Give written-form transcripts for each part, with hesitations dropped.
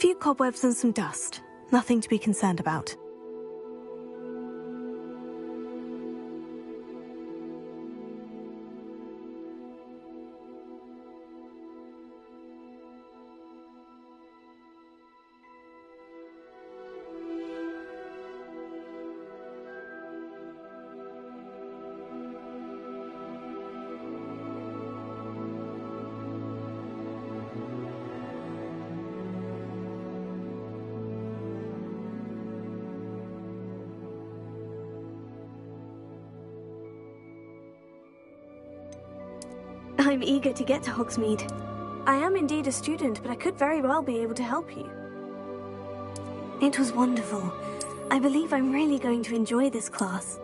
few cobwebs and some dust. Nothing to be concerned about. I'm eager to get to Hogsmeade. I am indeed a student, but I could very well be able to help you. It was wonderful. I believe I'm really going to enjoy this class.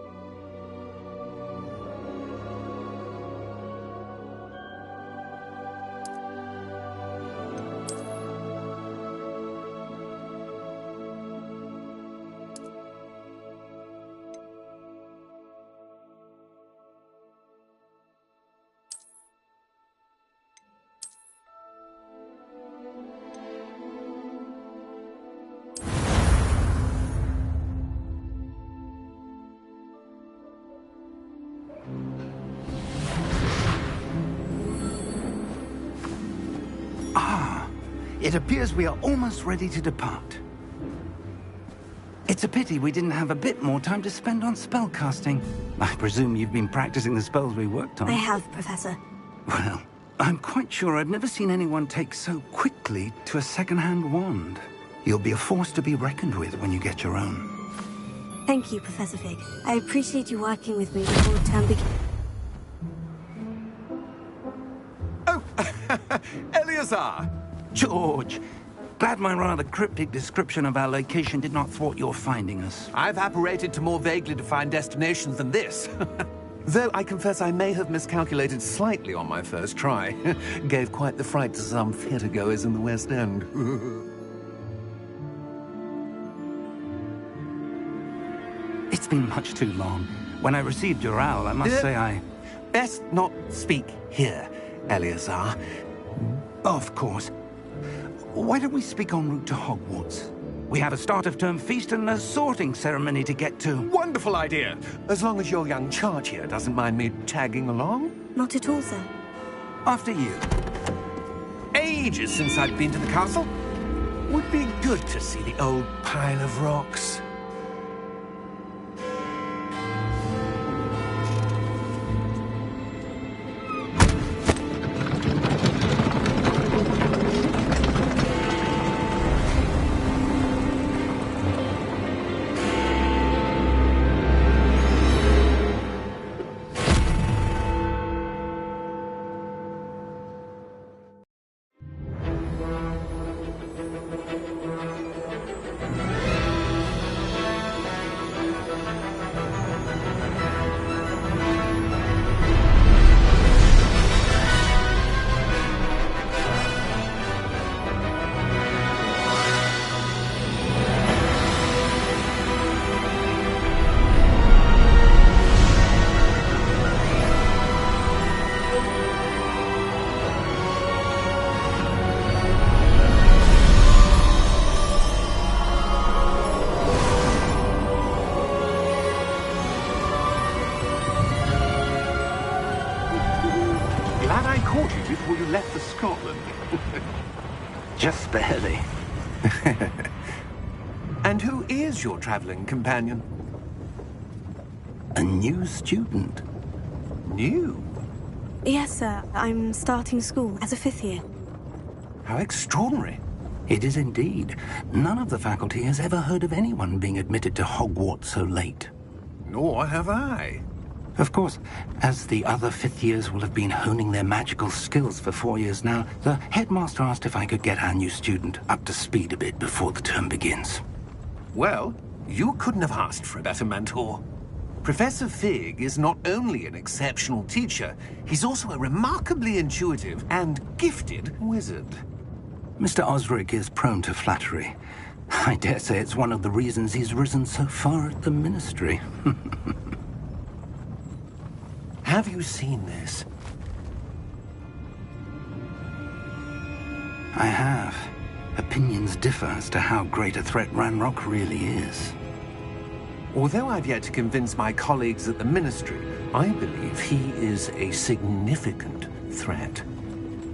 It appears we are almost ready to depart. It's a pity we didn't have a bit more time to spend on spellcasting. I presume you've been practicing the spells we worked on. I have, Professor. Well, I'm quite sure I've never seen anyone take so quickly to a second-hand wand. You'll be a force to be reckoned with when you get your own. Thank you, Professor Fig. I appreciate you working with me before the term begins. Oh, Eleazar! George, glad my rather cryptic description of our location did not thwart your finding us. I've apparated to more vaguely defined destinations than this. Though I confess I may have miscalculated slightly on my first try. Gave quite the fright to some theatregoers in the West End. It's been much too long. When I received your owl, I must say I... Best not speak here, Eleazar. Of course. Why don't we speak en route to Hogwarts? We have a start-of-term feast and a sorting ceremony to get to. Wonderful idea! As long as your young charge here doesn't mind me tagging along. Not at all, sir. After you. Ages since I'd been to the castle. Would be good to see the old pile of rocks. Before you left for Scotland. Just barely. And who is your traveling companion? A new student. New? Yes, sir. I'm starting school as a 5th year. How extraordinary. It is indeed. None of the faculty has ever heard of anyone being admitted to Hogwarts so late. Nor have I. Of course, as the other 5th years will have been honing their magical skills for 4 years now, the headmaster asked if I could get our new student up to speed a bit before the term begins. Well, you couldn't have asked for a better mentor. Professor Fig is not only an exceptional teacher, he's also a remarkably intuitive and gifted wizard. Mr. Osric is prone to flattery. I dare say it's one of the reasons he's risen so far at the Ministry. Have you seen this? I have. Opinions differ as to how great a threat Ranrock really is. Although I've yet to convince my colleagues at the Ministry, I believe he is a significant threat.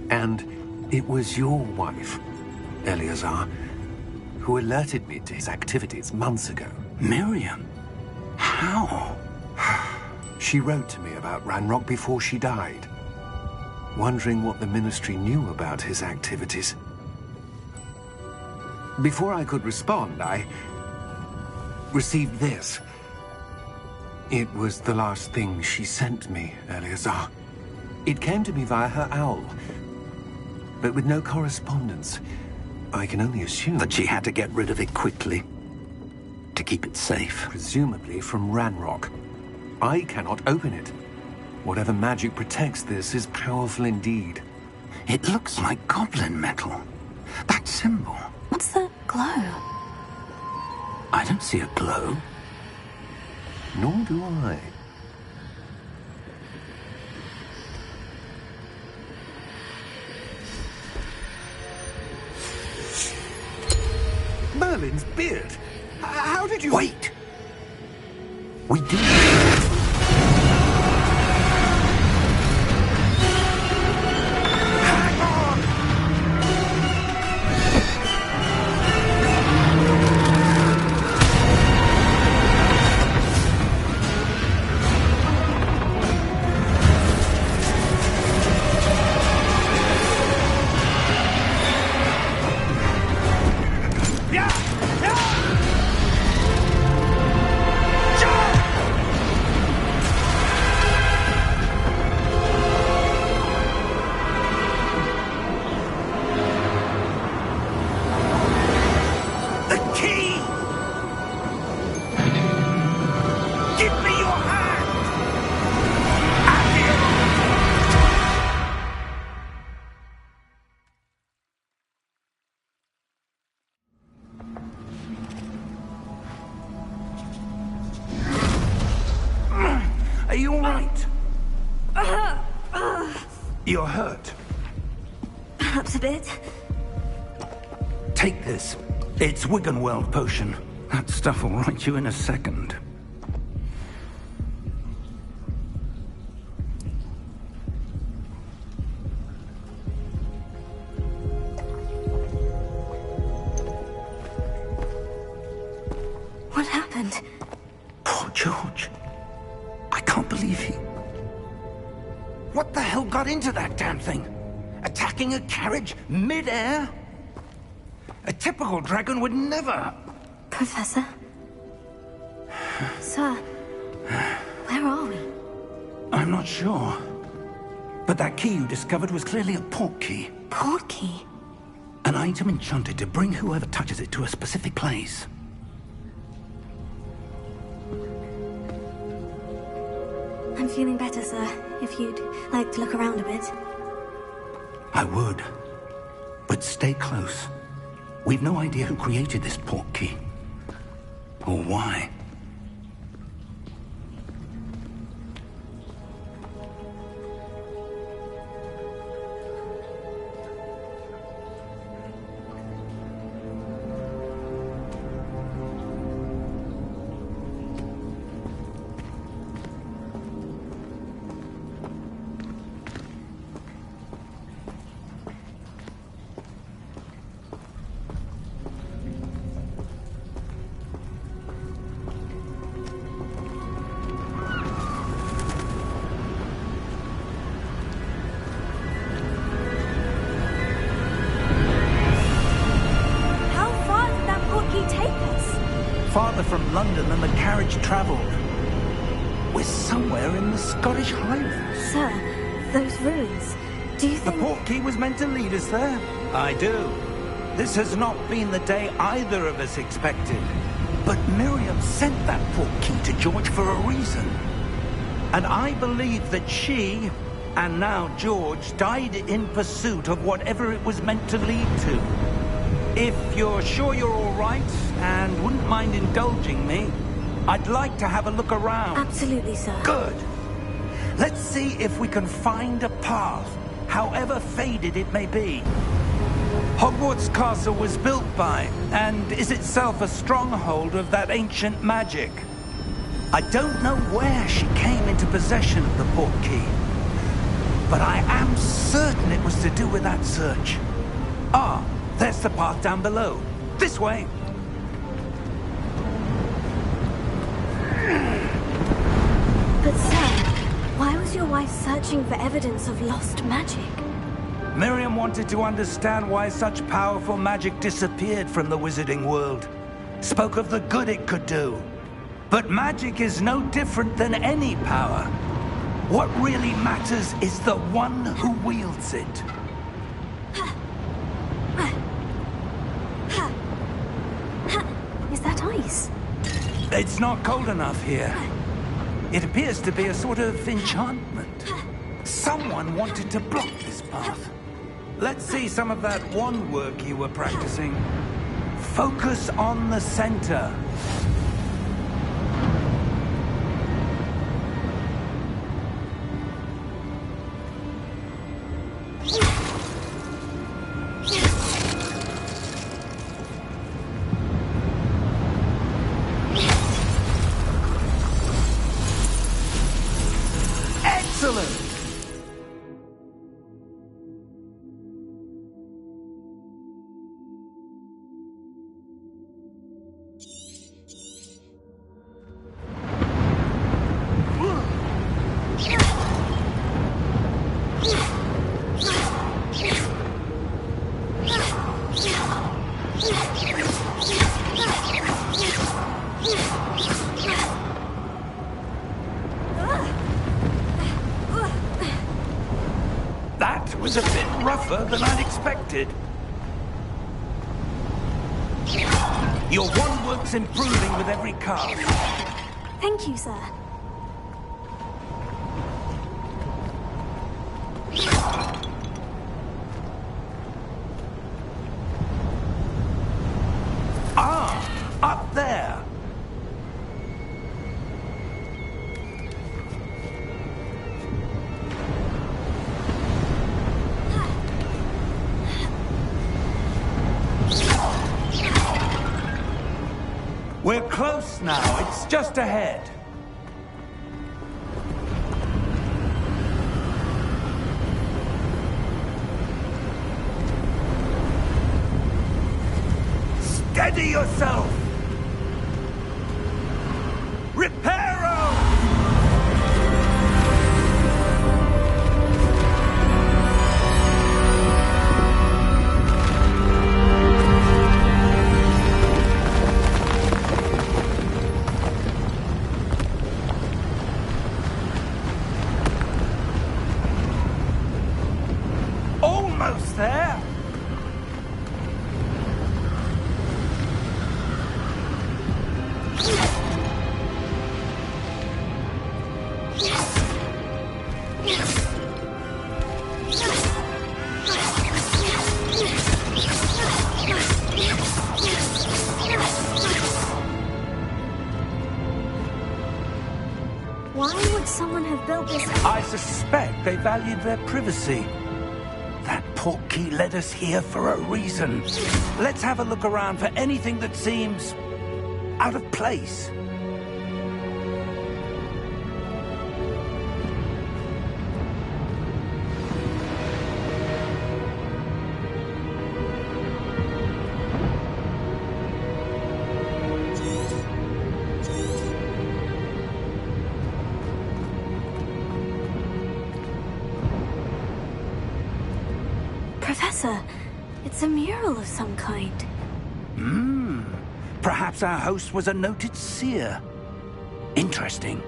And it was your wife, Eleazar, who alerted me to his activities months ago. Miriam? How? She wrote to me about Ranrock before she died, wondering what the Ministry knew about his activities. Before I could respond, I received this. It was the last thing she sent me, Eleazar. It came to me via her owl, but with no correspondence. I can only assume That she had to get rid of it quickly, to keep it safe. presumably from Ranrock. I cannot open it. Whatever magic protects this is powerful indeed. It looks like goblin metal. That symbol. What's the glow? I don't see a glow. Nor do I. Merlin's beard. How did you... Wait! We do. Hang on! Yeah! Yeah! The key! Give me your hand! Are you all right? You're hurt. Perhaps a bit. Take this. It's Wiggenweld potion. That stuff will right you in a second. What happened? Poor George. I can't believe he... What the hell got into that damn thing? Attacking a carriage mid-air? A typical dragon would never... Professor? Sir, where are we? I'm not sure. But that key you discovered was clearly a port key. Port key? An item enchanted to bring whoever touches it to a specific place. I'm feeling better, sir. If you'd like to look around a bit. I would. But stay close. We've no idea who created this port key. Or why. Farther from London than the carriage travelled. We're somewhere in the Scottish Highlands. Sir, those ruins. Do you The think... port key was meant to lead us there? I do. This has not been the day either of us expected. But Miriam sent that port key to George for a reason. And I believe that she, and now George, died in pursuit of whatever it was meant to lead to. If you're sure you're all right, and wouldn't mind indulging me, I'd like to have a look around. Absolutely, sir. Good. Let's see if we can find a path, however faded it may be. Hogwarts Castle was built by, and is itself a stronghold of that ancient magic. I don't know where she came into possession of the portkey, but I am certain it was to do with that search. Ah, there's the path down below. This way. But sir, why was your wife searching for evidence of lost magic? Miriam wanted to understand why such powerful magic disappeared from the wizarding world. Spoke of the good it could do. But magic is no different than any power. What really matters is the one who wields it. Is that ice? It's not cold enough here. It appears to be a sort of enchantment. Someone wanted to block this path. Let's see some of that wand work you were practicing. Focus on the center. Excellent! That was a bit rougher than I'd expected. Your wand work's improving with every cast. Thank you, sir. Ah, up there. We're close now. It's just ahead. Steady yourself! Reparo! Almost there! Why would someone have built this? I suspect they valued their privacy. That portkey led us here for a reason. Let's have a look around for anything that seems out of place. Professor, it's a mural of some kind. Perhaps our host was a noted seer. Interesting.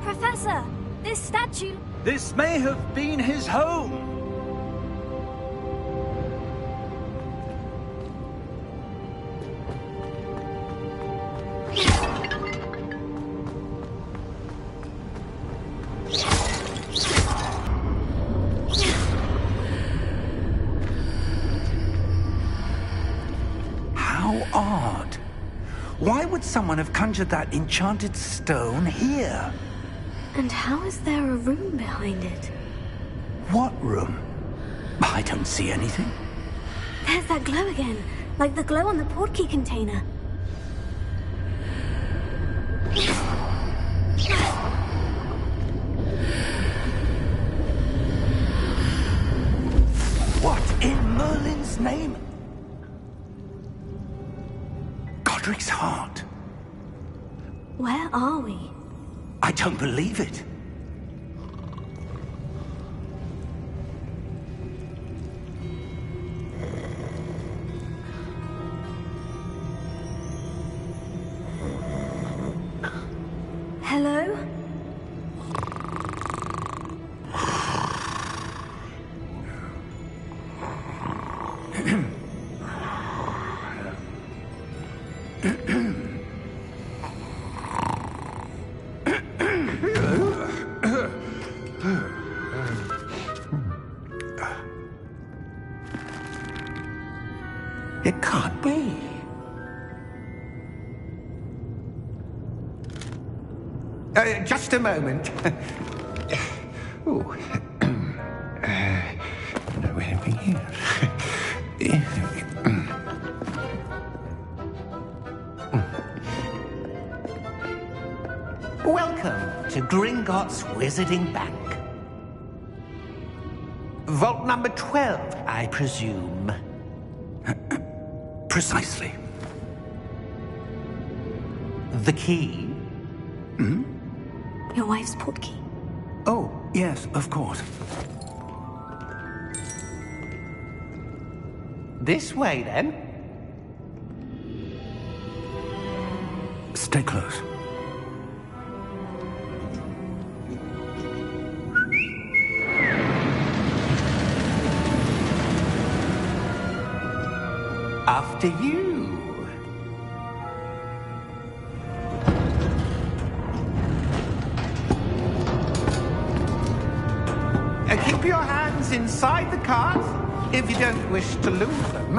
Professor, this statue... This may have been his home. How How odd. Why would someone have conjured that enchanted stone here? And how is there a room behind it? What room? I don't see anything. There's that glow again, like the glow on the portkey container. What in Merlin's name? Godric's heart. Where are we? I don't believe it. Hello? It can't be. Just a moment. Oh. No, anything here? Welcome to Gringotts Wizarding Bank. Vault number 12, I presume. Precisely. The key? Your wife's portkey. Oh, yes, of course. This way, then. Stay close. After you. Keep your hands inside the cart if you don't wish to lose them.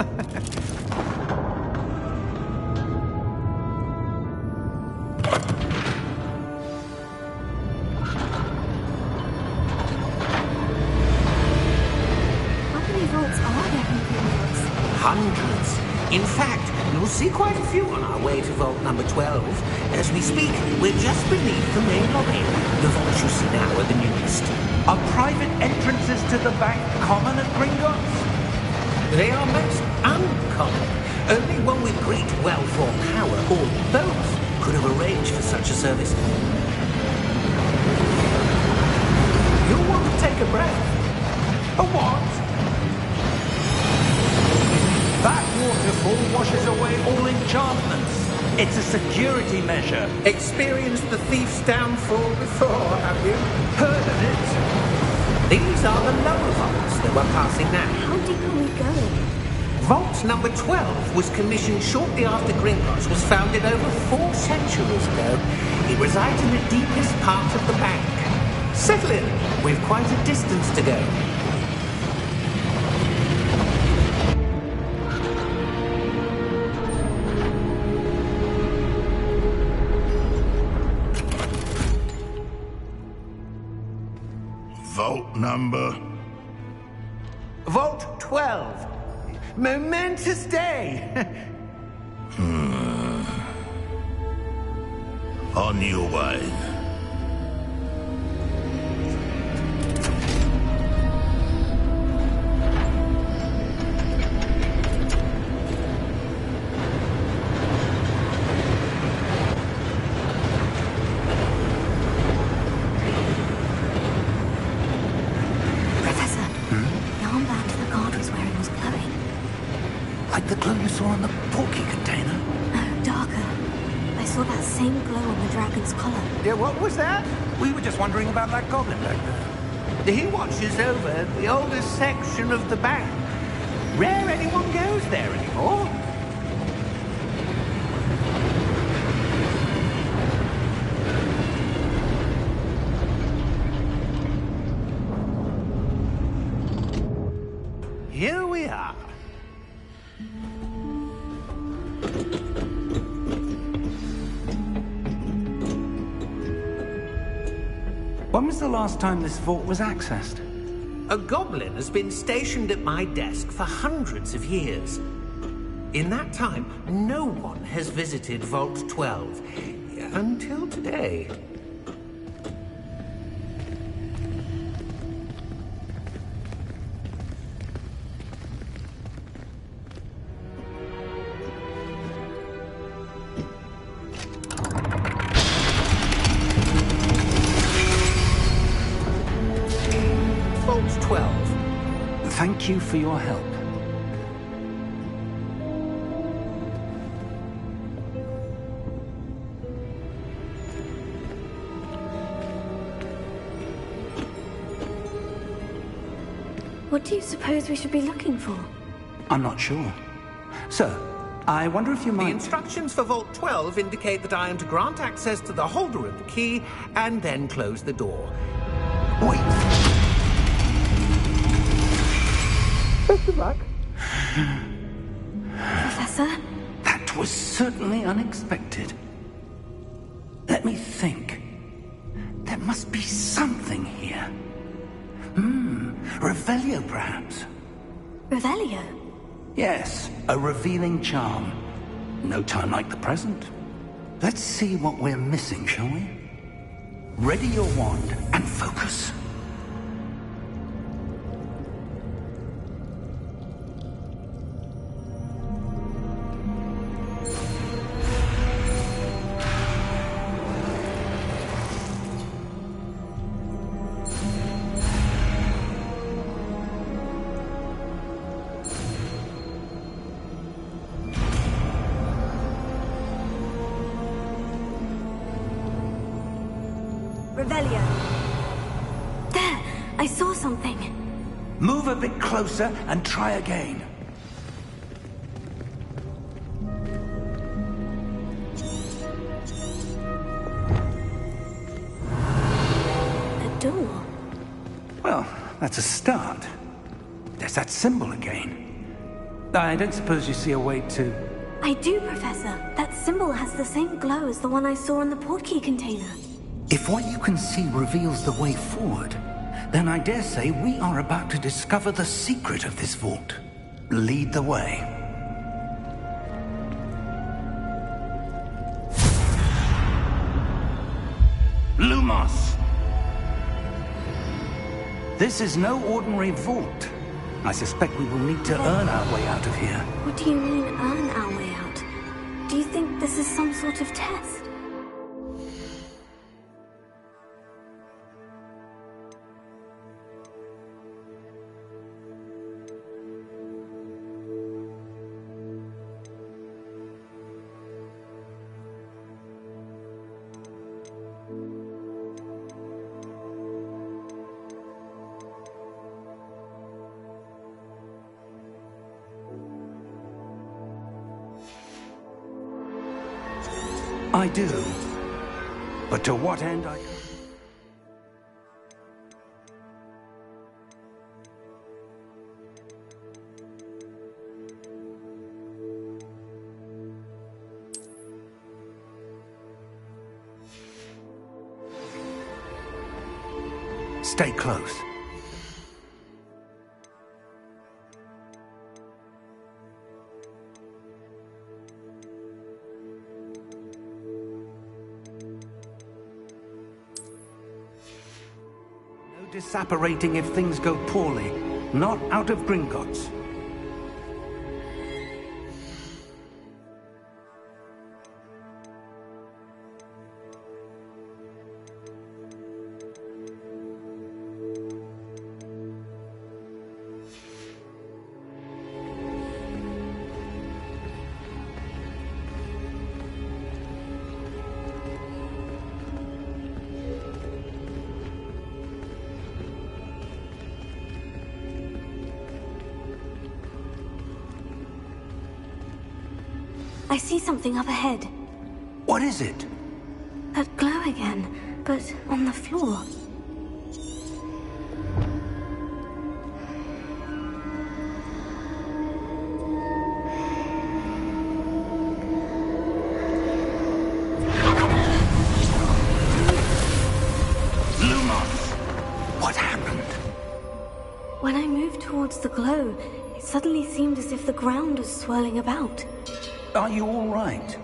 How many vaults are there in Gringotts? Hundreds. In fact, you'll see quite a few on our way to vault number 12. As we speak, we're just beneath the main lobby. The vaults you see now are the newest. Are private entrances to the bank common at Gringotts? They are most uncommon. Only one with great wealth or power, or both, could have arranged for such a service. You'll want to take a breath. A what? That waterfall washes away all enchantments. It's a security measure. Experienced the thief's downfall before, have you? Heard of it? These are the lower vaults that we're passing now. How deep are we going? Vault number 12 was commissioned shortly after Gringotts was founded over 4 centuries ago. It resides in the deepest part of the bank. Settle in. We've quite a distance to go. Vault number? Vault 12. Momentous day. On your way. Like the glow you saw on the portkey container? No, darker. I saw that same glow on the dragon's collar. Yeah, what was that? We were just wondering about that goblin back there. He watches over the oldest section of the bank. Rare anyone goes there anymore. Here we are. was the last time this vault was accessed? A goblin has been stationed at my desk for hundreds of years. In that time, no one has visited Vault 12. Until today. Vault 12. Thank you for your help. What do you suppose we should be looking for? I'm not sure. Sir, I wonder if you The might... instructions for Vault 12 indicate that I am to grant access to the holder of the key and then close the door. Wait! Best of luck. Professor? That was certainly unexpected. Let me think. There must be something here. Revelio, perhaps? Revelio? Yes, a revealing charm. No time like the present. Let's see what we're missing, shall we? Ready your wand and focus. Revelio. There! I saw something. Move a bit closer and try again. A door. Well, that's a start. There's that symbol again. I don't suppose you see a way to... I do, Professor. That symbol has the same glow as the one I saw in the portkey container. If what you can see reveals the way forward, then I dare say we are about to discover the secret of this vault. Lead the way. Lumos! This is no ordinary vault. I suspect we will need to earn our way out of here. What do you mean, earn our way out? Do you think this is some sort of test? I do. But to what end I... Stay close. Disapparating if things go poorly. Not out of Gringotts. I see something up ahead. What is it? That glow again, but on the floor. Lumos! watched the glow, it suddenly seemed as if the ground was swirling about. Are you all right?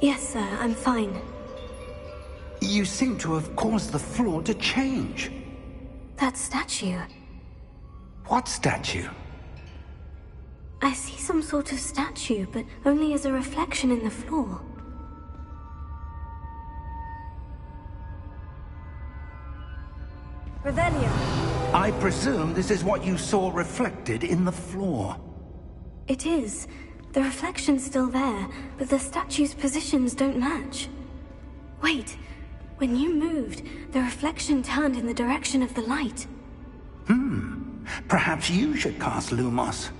Yes, sir, I'm fine. You seem to have caused the floor to change. That statue. What statue? I see some sort of statue, but only as a reflection in the floor. Revelio. I presume this is what you saw reflected in the floor. It is. The reflection's still there, but the statue's positions don't match. Wait. When you moved, the reflection turned in the direction of the light. Perhaps you should cast Lumos.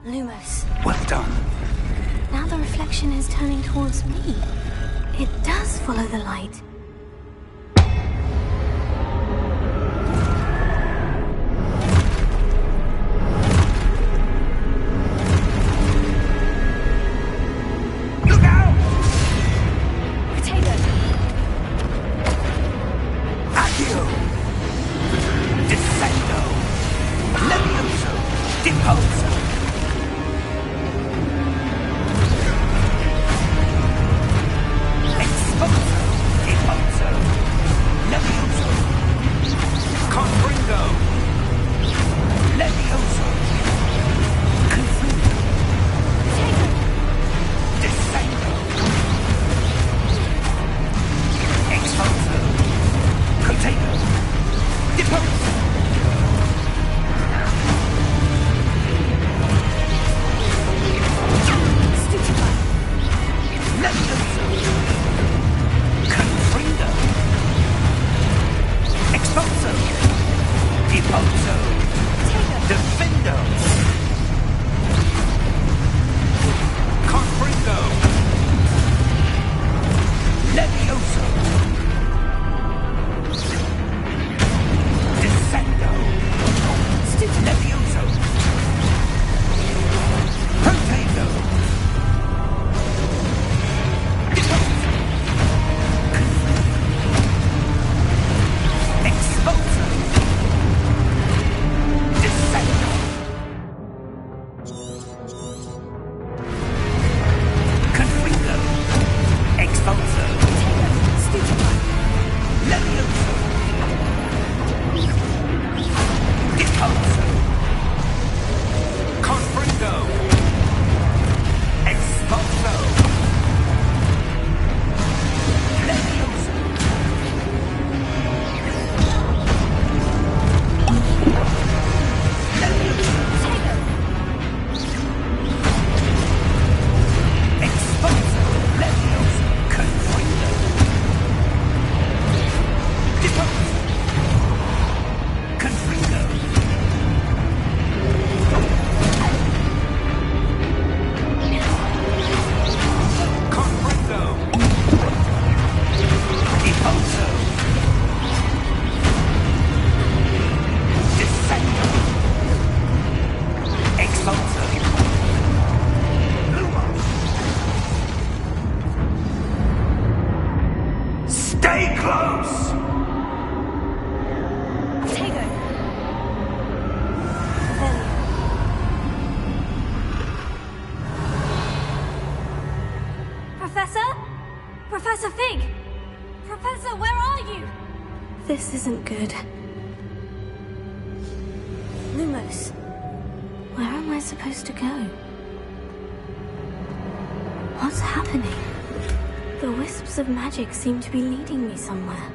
Lumos. Well done. Now the reflection is turning towards me. It does follow the light. Look out! Potato! Accio! Descendo! Levioso! Deposo! Professor Fig! Professor, where are you? This isn't good. Lumos, where am I supposed to go? What's happening? The wisps of magic seem to be leading me somewhere.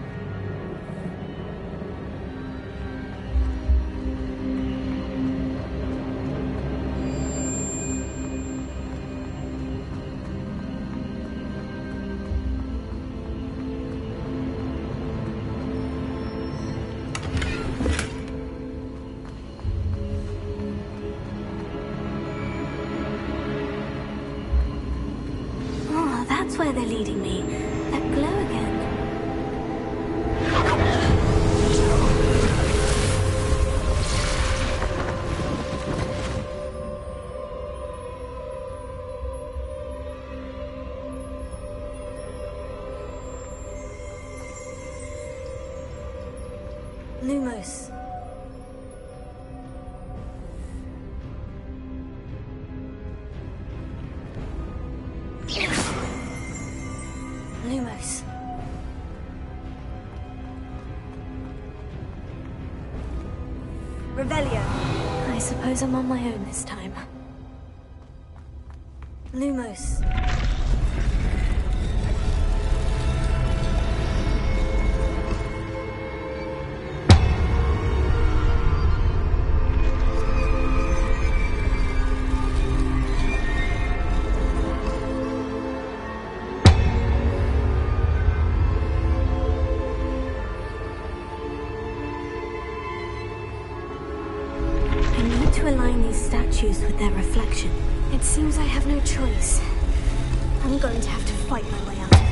they're leading me. That glow again. Lumos. Lumos. Revelio. I suppose I'm on my own this time. Lumos. With their reflection. It seems I have no choice. I'm going to have to fight my way out of here.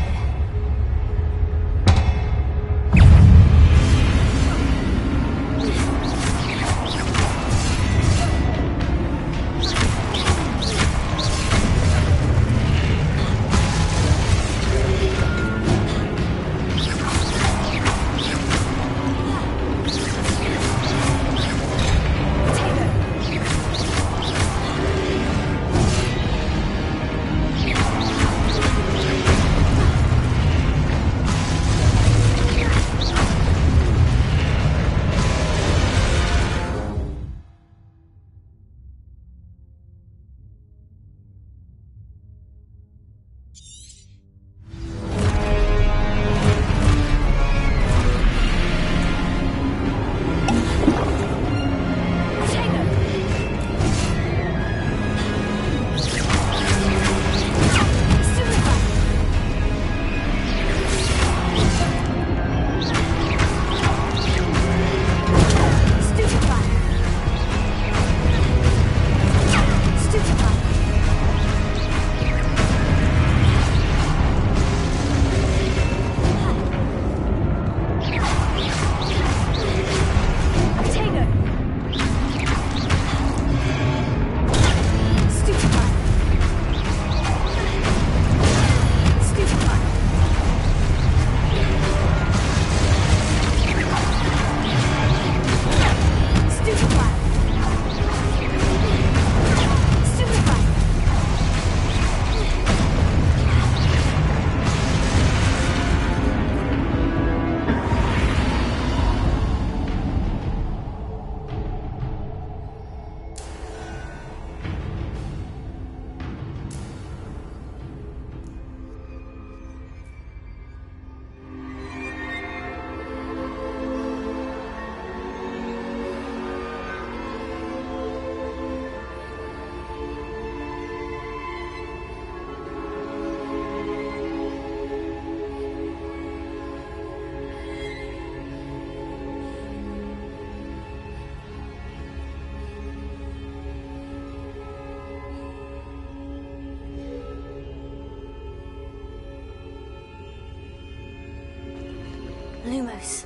Lumos.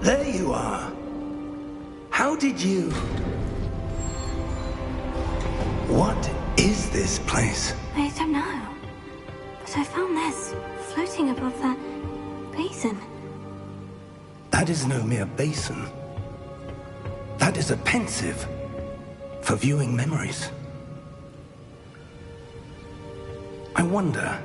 There you are. How did you... What is this place? I don't know. But I found this floating above that basin. That is no mere basin. That is a pensive for viewing memories. I wonder...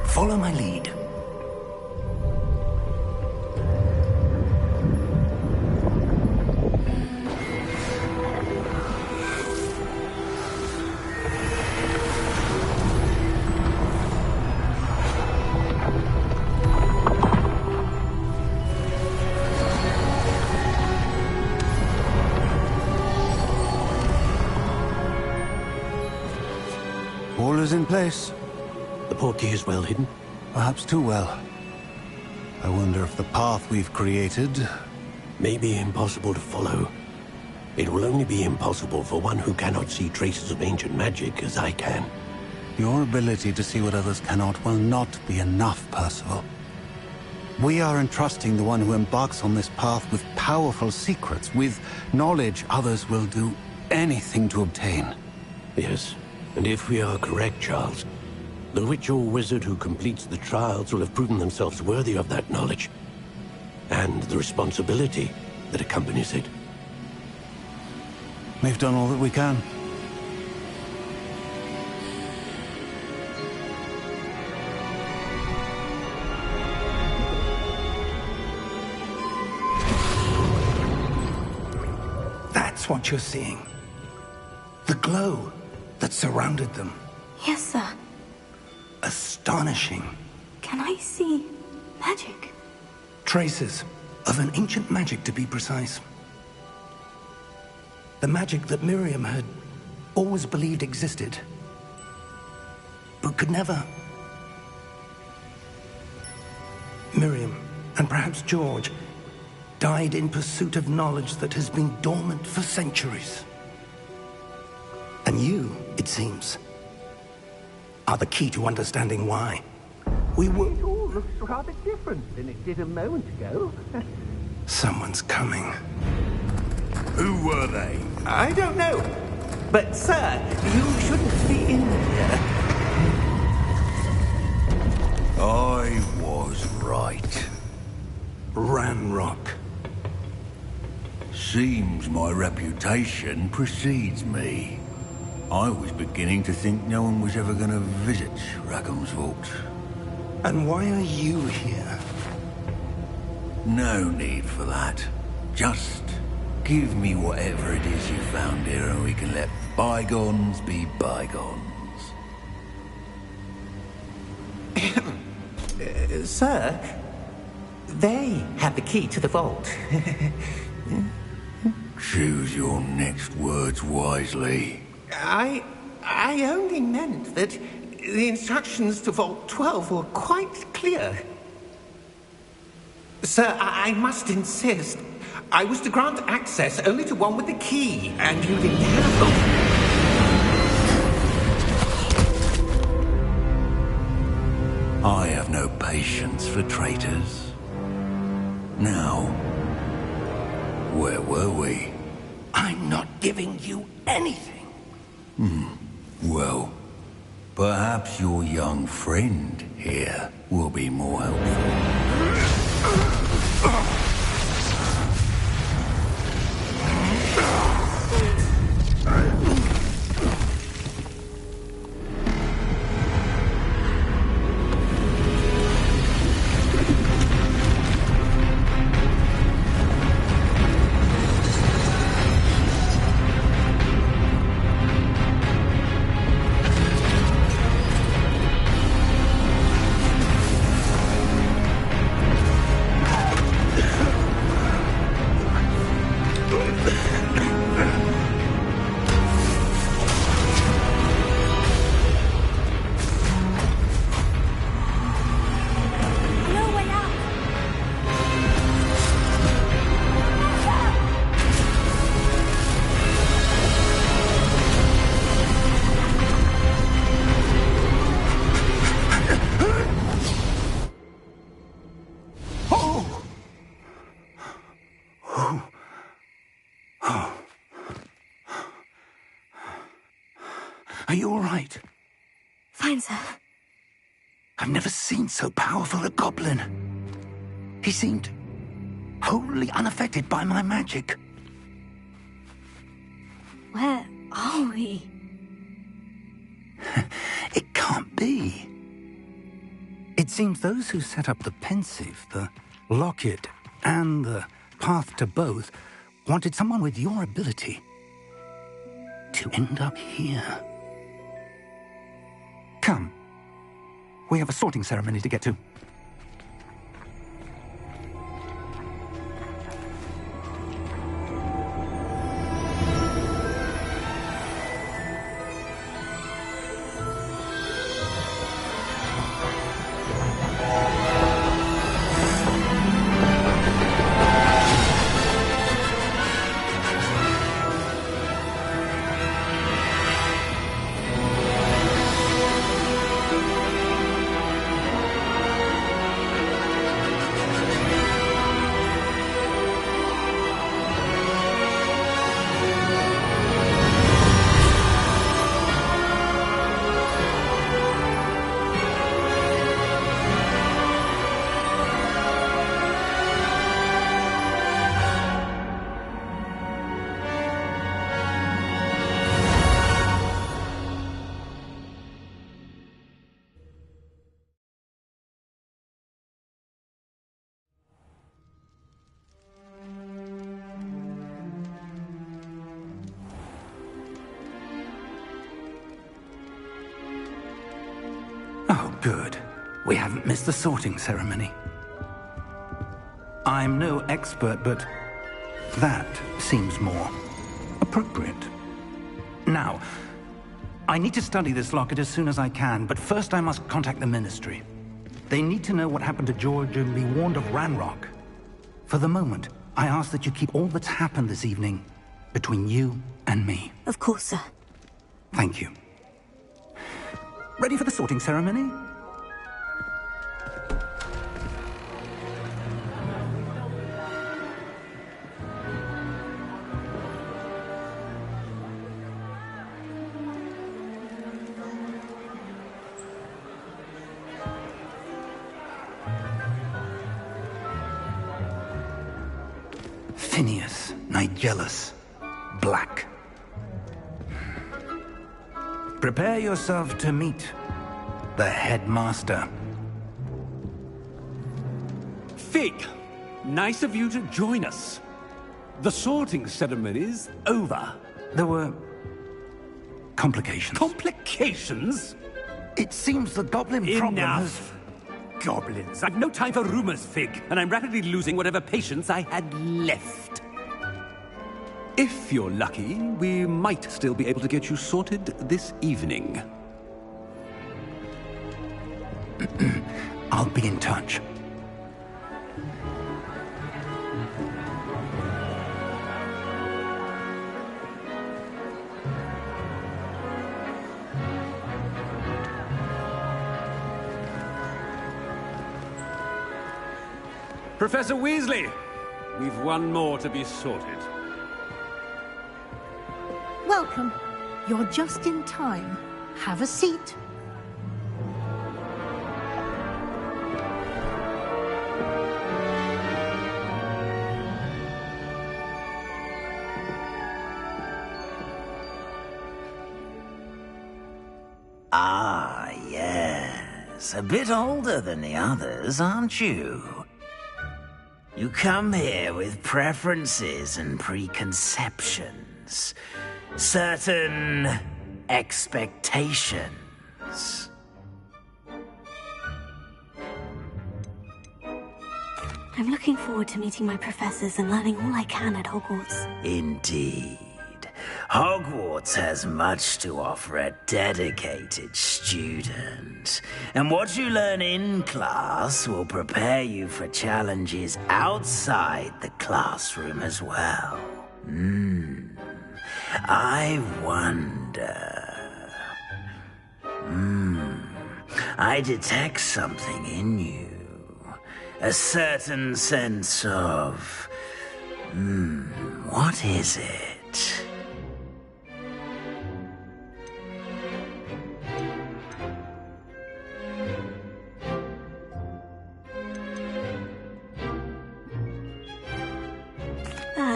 Follow my lead. All is in place. The portkey is well hidden? Perhaps too well. I wonder if the path we've created... may be impossible to follow. It will only be impossible for one who cannot see traces of ancient magic as I can. Your ability to see what others cannot will not be enough, Percival. We are entrusting the one who embarks on this path with powerful secrets, with knowledge others will do anything to obtain. Yes, and if we are correct, Charles, the witch or wizard who completes the trials will have proven themselves worthy of that knowledge, and the responsibility that accompanies it. We've done all that we can. That's what you're seeing. The glow that surrounded them. Yes, sir. Astonishing. Can I see magic? Traces of an ancient magic, to be precise. The magic that Miriam had always believed existed, but could never. Miriam, and perhaps George, died in pursuit of knowledge that has been dormant for centuries. And you, it seems, are the key to understanding why. We were... It all looks rather different than it did a moment ago. Someone's coming. Who were they? I don't know. But, sir, you shouldn't be in here. I was right. Ranrock. Seems my reputation precedes me. I was beginning to think no one was ever going to visit Rackham's Vault. And why are you here? No need for that. Just give me whatever it is you found here and we can let bygones be bygones. Sir, they have the key to the vault. Choose your next words wisely. I only meant that the instructions to Vault 12 were quite clear. Sir, I must insist. I was to grant access only to one with the key, and you didn't have them. I have no patience for traitors. Now, where were we? I'm not giving you anything. Well, perhaps your young friend here will be more helpful. Are you all right? Fine, sir. I've never seen so powerful a goblin. He seemed wholly unaffected by my magic. Where are we? It can't be. It seems those who set up the pensive, the locket, and the path to both wanted someone with your ability to end up here. Come. We have a sorting ceremony to get to. Oh, good. We haven't missed the sorting ceremony. I'm no expert, but that seems more appropriate. Now, I need to study this locket as soon as I can, but first I must contact the Ministry. They need to know what happened to George and be warned of Ranrock. For the moment, I ask that you keep all that's happened this evening between you and me. Of course, sir. Thank you. Ready for the sorting ceremony? Phineas, Nigellus, Black. Prepare yourself to meet the headmaster. Fig, nice of you to join us. The sorting ceremony's over. There were complications. Complications? It seems the goblin problem has... Enough! Goblins. I've no time for rumors, Fig, and I'm rapidly losing whatever patience I had left. If you're lucky, we might still be able to get you sorted this evening. I'll be in touch. Professor Weasley, we've one more to be sorted. Welcome. You're just in time. Have a seat. Ah, yes. A bit older than the others, aren't you? You come here with preferences and preconceptions. Certain expectations. I'm looking forward to meeting my professors and learning all I can at Hogwarts. Indeed. Hogwarts has much to offer a dedicated student. And what you learn in class will prepare you for challenges outside the classroom as well. I wonder... I detect something in you. A certain sense of... what is it?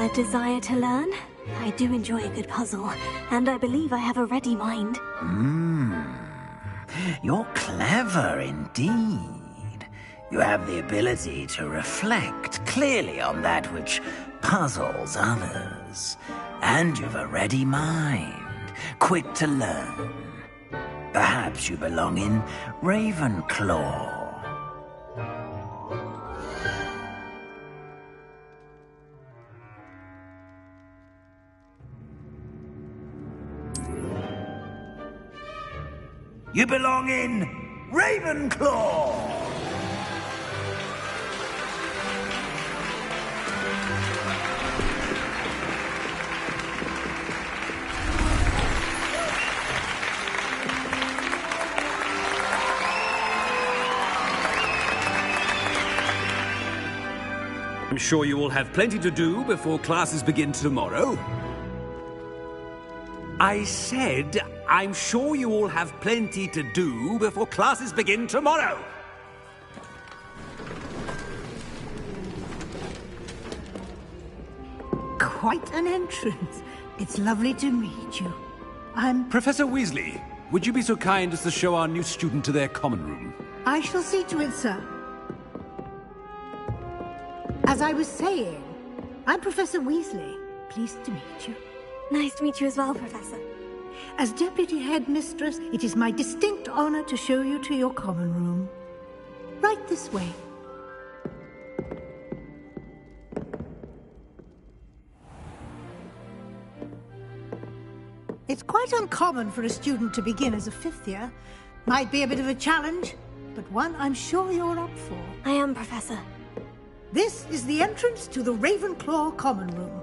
A desire to learn? I do enjoy a good puzzle, and I believe I have a ready mind. You're clever indeed. You have the ability to reflect clearly on that which puzzles others. And you've a ready mind, quick to learn. Perhaps you belong in Ravenclaw. You belong in Ravenclaw! I'm sure you all have plenty to do before classes begin tomorrow. I said, I'm sure you all have plenty to do before classes begin tomorrow. Quite an entrance. It's lovely to meet you. Professor Weasley, would you be so kind as to show our new student to their common room? I shall see to it, sir. As I was saying, I'm Professor Weasley. Pleased to meet you. Nice to meet you as well, Professor. As Deputy Headmistress, it is my distinct honor to show you to your common room. Right this way. It's quite uncommon for a student to begin as a fifth year. Might be a bit of a challenge, but one I'm sure you're up for. I am, Professor. This is the entrance to the Ravenclaw common room.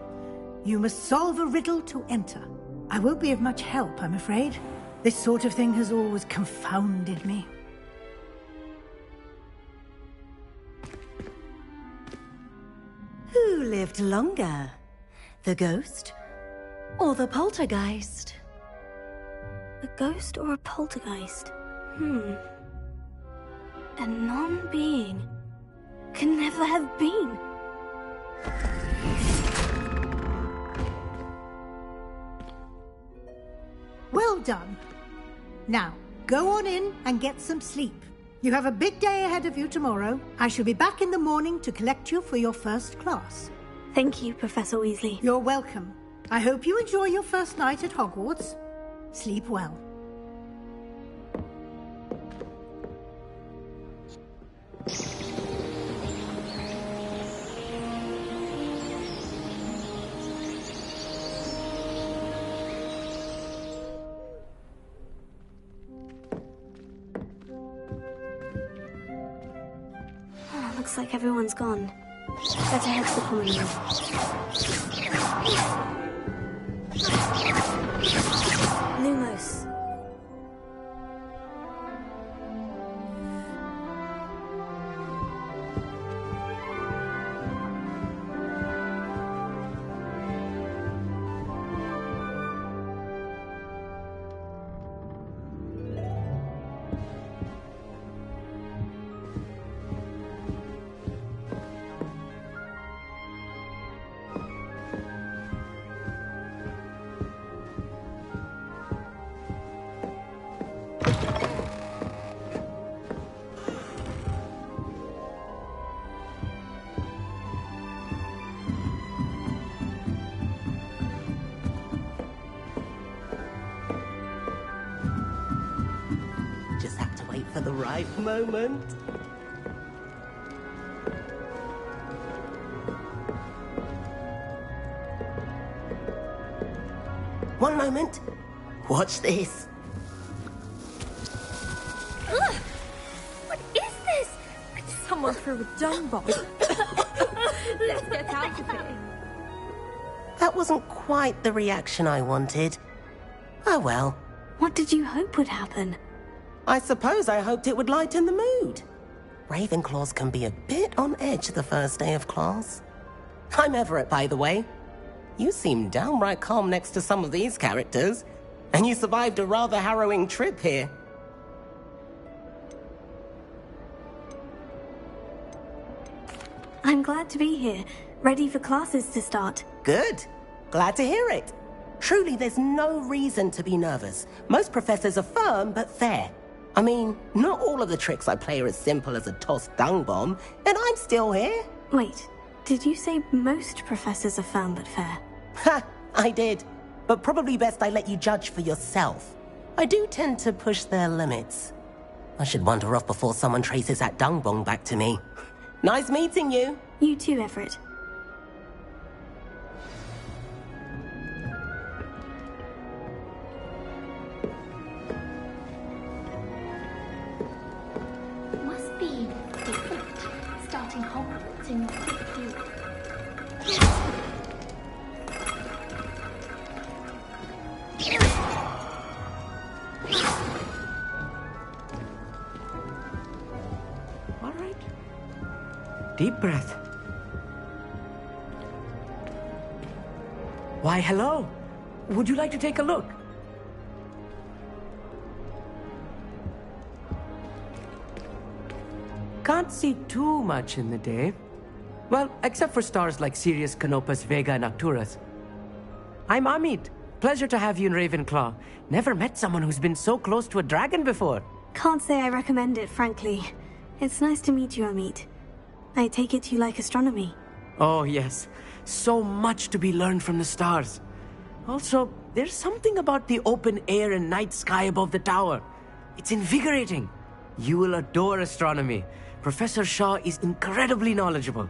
You must solve a riddle to enter. I won't be of much help, I'm afraid. This sort of thing has always confounded me. Who lived longer? The ghost or the poltergeist? A ghost or a poltergeist? A non-being can never have been. Well done. Now, go on in and get some sleep. You have a big day ahead of you tomorrow. I shall be back in the morning to collect you for your first class. Thank you, Professor Weasley. You're welcome. I hope you enjoy your first night at Hogwarts. Sleep well. Looks like everyone's gone. Better head to the common room. Lumos. For the right moment. One moment. Watch this. Ugh! What is this? Someone threw a dung bomb. Let's get out of here. That wasn't quite the reaction I wanted. Oh well. What did you hope would happen? I suppose I hoped it would lighten the mood. Ravenclaws can be a bit on edge the first day of class. I'm Everett, by the way. You seem downright calm next to some of these characters, and you survived a rather harrowing trip here. I'm glad to be here, Ready for classes to start. Good. Glad to hear it. Truly, there's no reason to be nervous. Most professors are firm but fair. I mean, not all of the tricks I play are as simple as a tossed dung bomb, and I'm still here. Wait, did you say most professors are firm but fair? Ha! I did. But probably best I let you judge for yourself. I do tend to push their limits. I should wander off before someone traces that dung bomb back to me. Nice meeting you. You too, Everett. Must be different. Starting Hogwarts in your 50. All right. Deep breath. Why, hello. Would you like to take a look? Can't see too much in the day. Well, except for stars like Sirius, Canopus, Vega, and Arcturus. I'm Amit. Pleasure to have you in Ravenclaw. Never met someone who's been so close to a dragon before. Can't say I recommend it, frankly. It's nice to meet you, Amit. I take it you like astronomy. Oh, yes. So much to be learned from the stars. Also, there's something about the open air and night sky above the tower. It's invigorating. You will adore astronomy. Professor Shaw is incredibly knowledgeable.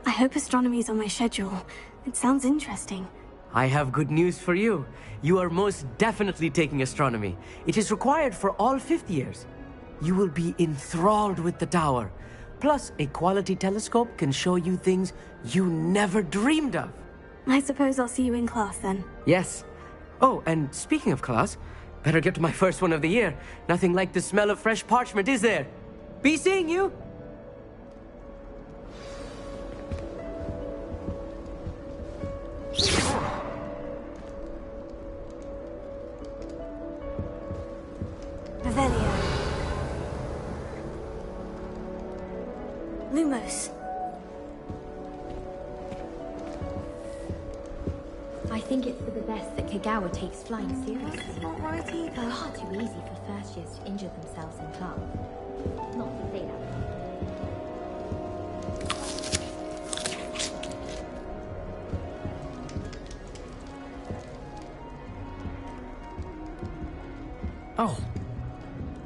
I hope astronomy's on my schedule. It sounds interesting. I have good news for you. You are most definitely taking astronomy. It is required for all fifth years. You will be enthralled with the tower. Plus, a quality telescope can show you things you never dreamed of. I suppose I'll see you in class then. Yes. Oh, and speaking of class, better get to my first one of the year. Nothing like the smell of fresh parchment, is there? Be seeing you! Revelio. Lumos. I think it's for the best that Kagawa takes flying seriously. That's not right either. Far too easy for first years to injure themselves in class. Not to say that. Oh.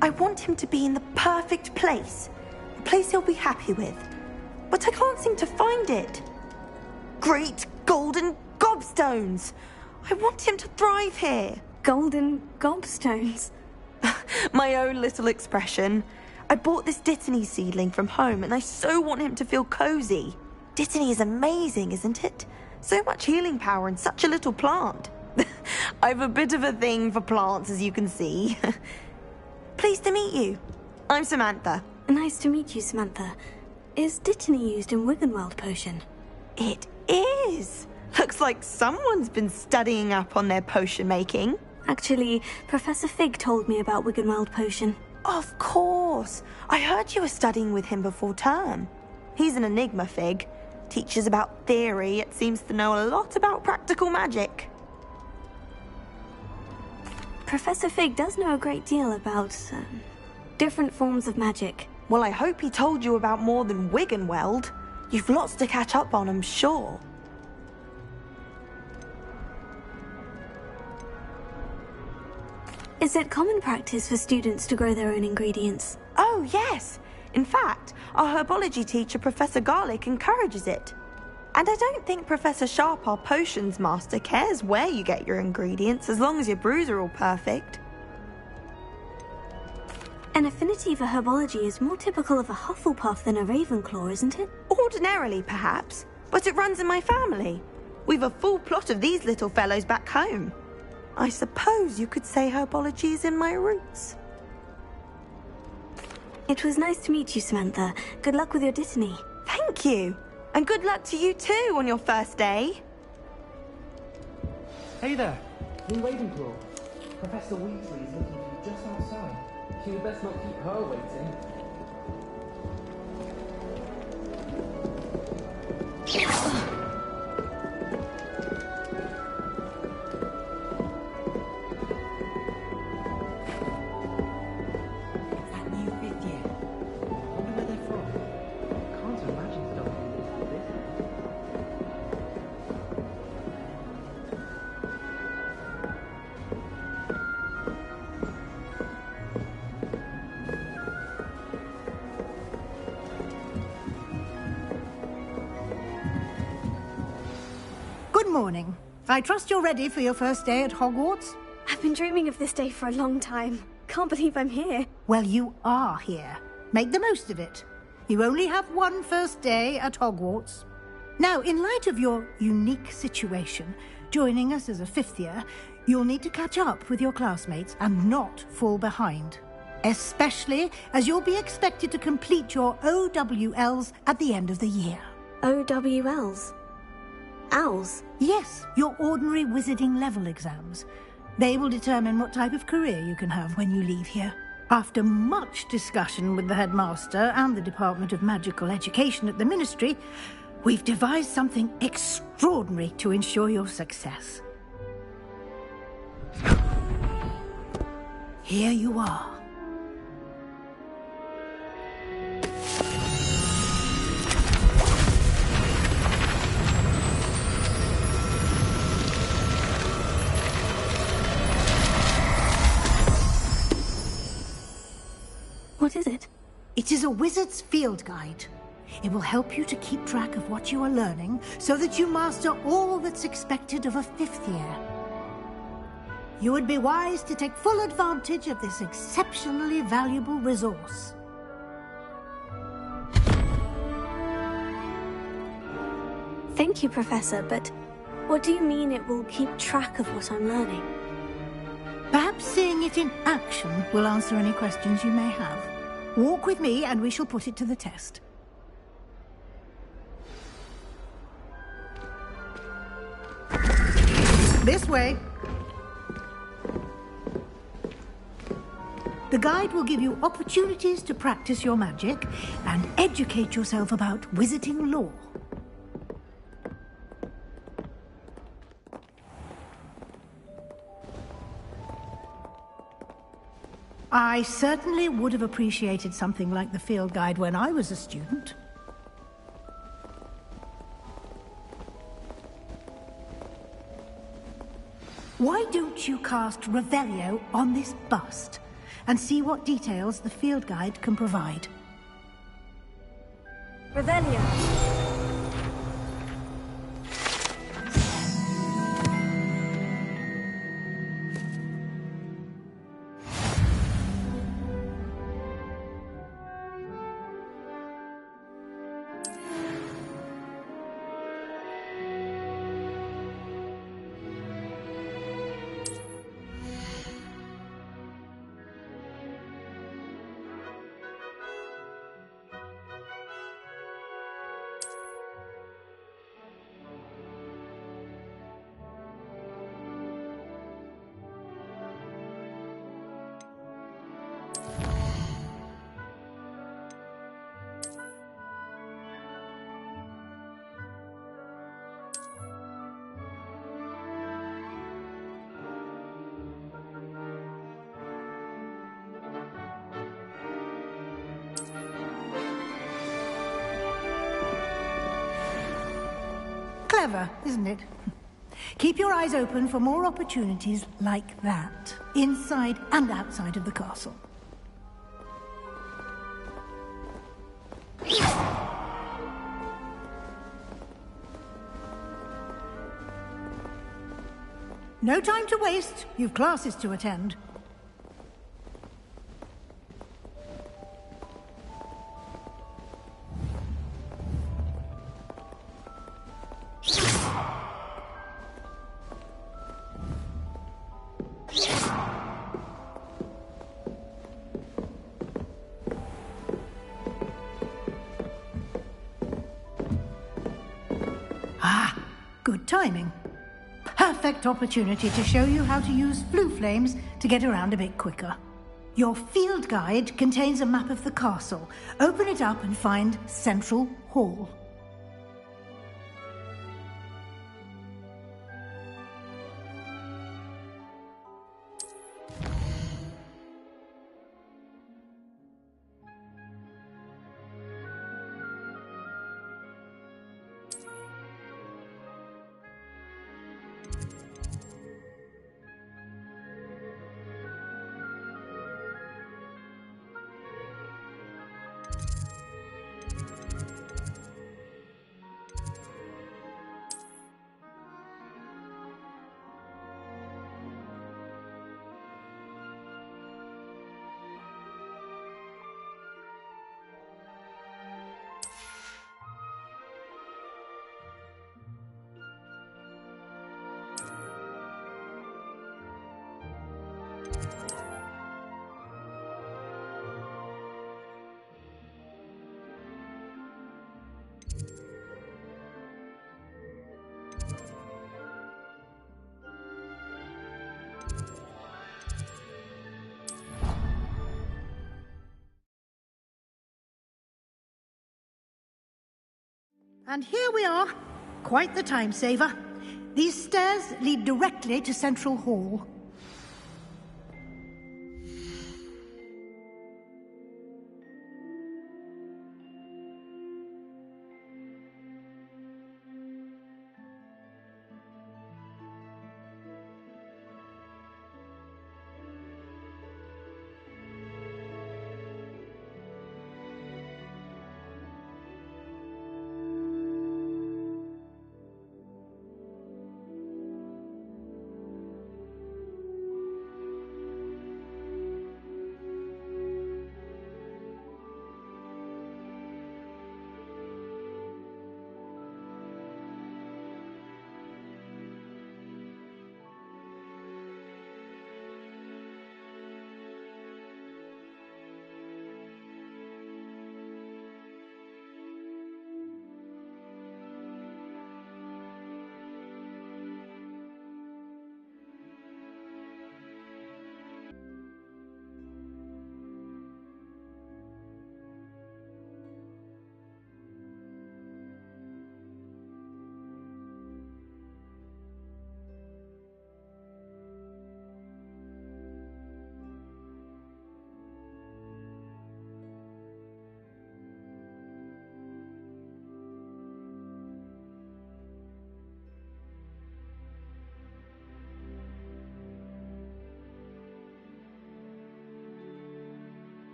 I want him to be in the perfect place. A place he'll be happy with. But I can't seem to find it. Great golden gobstones! I want him to thrive here. Golden gobstones? My own little expression. I bought this Dittany seedling from home and I so want him to feel cozy. Dittany is amazing, isn't it? So much healing power in such a little plant. I've a bit of a thing for plants, as you can see. Pleased to meet you. I'm Samantha. Nice to meet you, Samantha. Is Dittany used in Wiggenweld potion? It is. Looks like someone's been studying up on their potion making. Actually, Professor Fig told me about Wiggenweld potion. Of course. I heard you were studying with him before term. He's an enigma, Fig. Teaches about theory, yet seems to know a lot about practical magic. Professor Fig does know a great deal about different forms of magic. Well, I hope he told you about more than Wiggenweld. You've lots to catch up on, I'm sure. Is it common practice for students to grow their own ingredients? Oh, yes. In fact, our herbology teacher, Professor Garlick, encourages it. And I don't think Professor Sharp, our potions master, cares where you get your ingredients, as long as your brews are all perfect. An affinity for herbology is more typical of a Hufflepuff than a Ravenclaw, isn't it? Ordinarily, perhaps, but it runs in my family. We've a full plot of these little fellows back home. I suppose you could say herbology is in my roots. It was nice to meet you, Samantha. Good luck with your Dittany. Thank you. And good luck to you too on your first day. Hey there, in Ravenclaw. Professor Weasley is looking for you just outside. You would best not keep her waiting. That new Vidya. Wonder where they're from. Can't imagine stuff like this. Good morning. I trust you're ready for your first day at Hogwarts? I've been dreaming of this day for a long time. Can't believe I'm here. Well, you are here. Make the most of it. You only have one first day at Hogwarts. Now, in light of your unique situation, joining us as a fifth year, you'll need to catch up with your classmates and not fall behind. Especially as you'll be expected to complete your OWLs at the end of the year. OWLs? Owls? Yes, your ordinary wizarding level exams. They will determine what type of career you can have when you leave here. After much discussion with the headmaster and the Department of Magical Education at the Ministry, we've devised something extraordinary to ensure your success. Here you are. What is it? It is a wizard's field guide. It will help you to keep track of what you are learning so that you master all that's expected of a fifth year. You would be wise to take full advantage of this exceptionally valuable resource. Thank you, Professor, but what do you mean it will keep track of what I'm learning? Perhaps seeing it in action will answer any questions you may have. Walk with me and we shall put it to the test. This way. The guide will give you opportunities to practice your magic and educate yourself about wizarding lore. I certainly would have appreciated something like the field guide when I was a student. Why don't you cast Revelio on this bust and see what details the field guide can provide? Revelio. Clever, isn't it? Keep your eyes open for more opportunities like that, inside and outside of the castle. No time to waste. You've classes to attend. Good timing. Perfect opportunity to show you how to use flue flames to get around a bit quicker. Your field guide contains a map of the castle. Open it up and find Central Hall. And here we are. Quite the time saver. These stairs lead directly to Central Hall.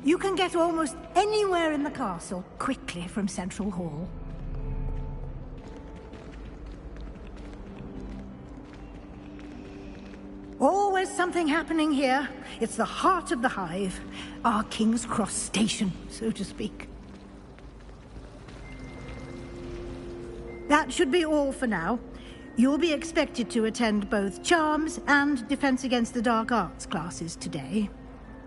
You can get almost anywhere in the castle quickly from Central Hall. Always something happening here. It's the heart of the hive. Our King's Cross station, so to speak. That should be all for now. You'll be expected to attend both Charms and Defense Against the Dark Arts classes today.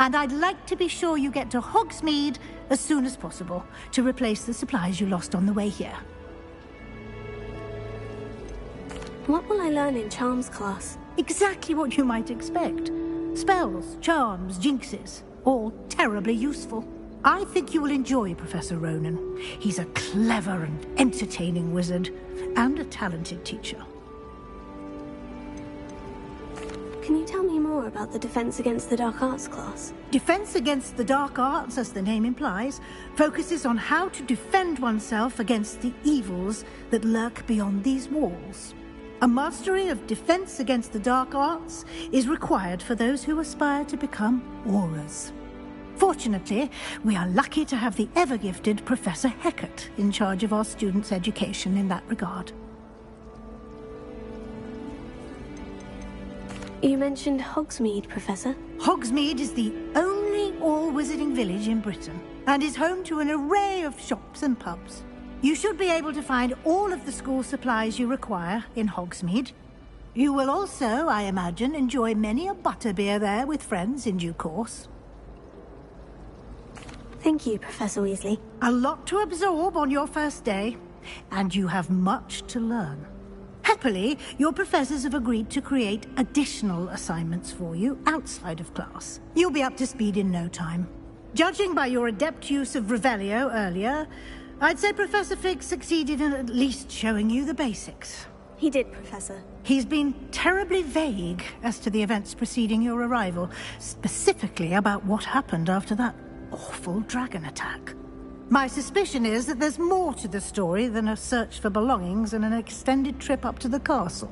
And I'd like to be sure you get to Hogsmeade as soon as possible to replace the supplies you lost on the way here. What will I learn in Charms class? Exactly what you might expect. Spells, charms, jinxes, all terribly useful. I think you will enjoy Professor Ronan. He's a clever and entertaining wizard, and a talented teacher. Can you tell me more about the Defense Against the Dark Arts class? Defense Against the Dark Arts, as the name implies, focuses on how to defend oneself against the evils that lurk beyond these walls. A mastery of Defense Against the Dark Arts is required for those who aspire to become Aurors. Fortunately, we are lucky to have the ever-gifted Professor Hecat in charge of our students' education in that regard. You mentioned Hogsmeade, Professor. Hogsmeade is the only all-wizarding village in Britain, and is home to an array of shops and pubs. You should be able to find all of the school supplies you require in Hogsmeade. You will also, I imagine, enjoy many a butterbeer there with friends in due course. Thank you, Professor Weasley. A lot to absorb on your first day, and you have much to learn. Happily, your professors have agreed to create additional assignments for you outside of class. You'll be up to speed in no time. Judging by your adept use of Revelio earlier, I'd say Professor Fig succeeded in at least showing you the basics. He did, Professor. He's been terribly vague as to the events preceding your arrival, specifically about what happened after that awful dragon attack. My suspicion is that there's more to the story than a search for belongings and an extended trip up to the castle.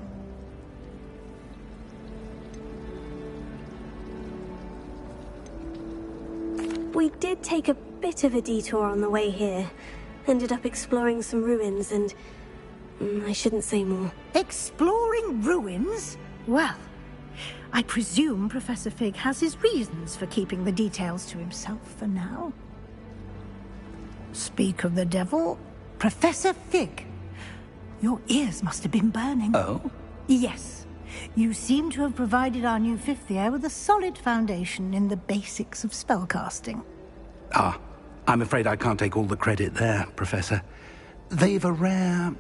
We did take a bit of a detour on the way here. Ended up exploring some ruins and... I shouldn't say more. Exploring ruins? Well, I presume Professor Fig has his reasons for keeping the details to himself for now. Speak of the devil, Professor Fig. Your ears must have been burning. Oh? Yes. You seem to have provided our new fifth year with a solid foundation in the basics of spellcasting. Ah, I'm afraid I can't take all the credit there, Professor. They've a rare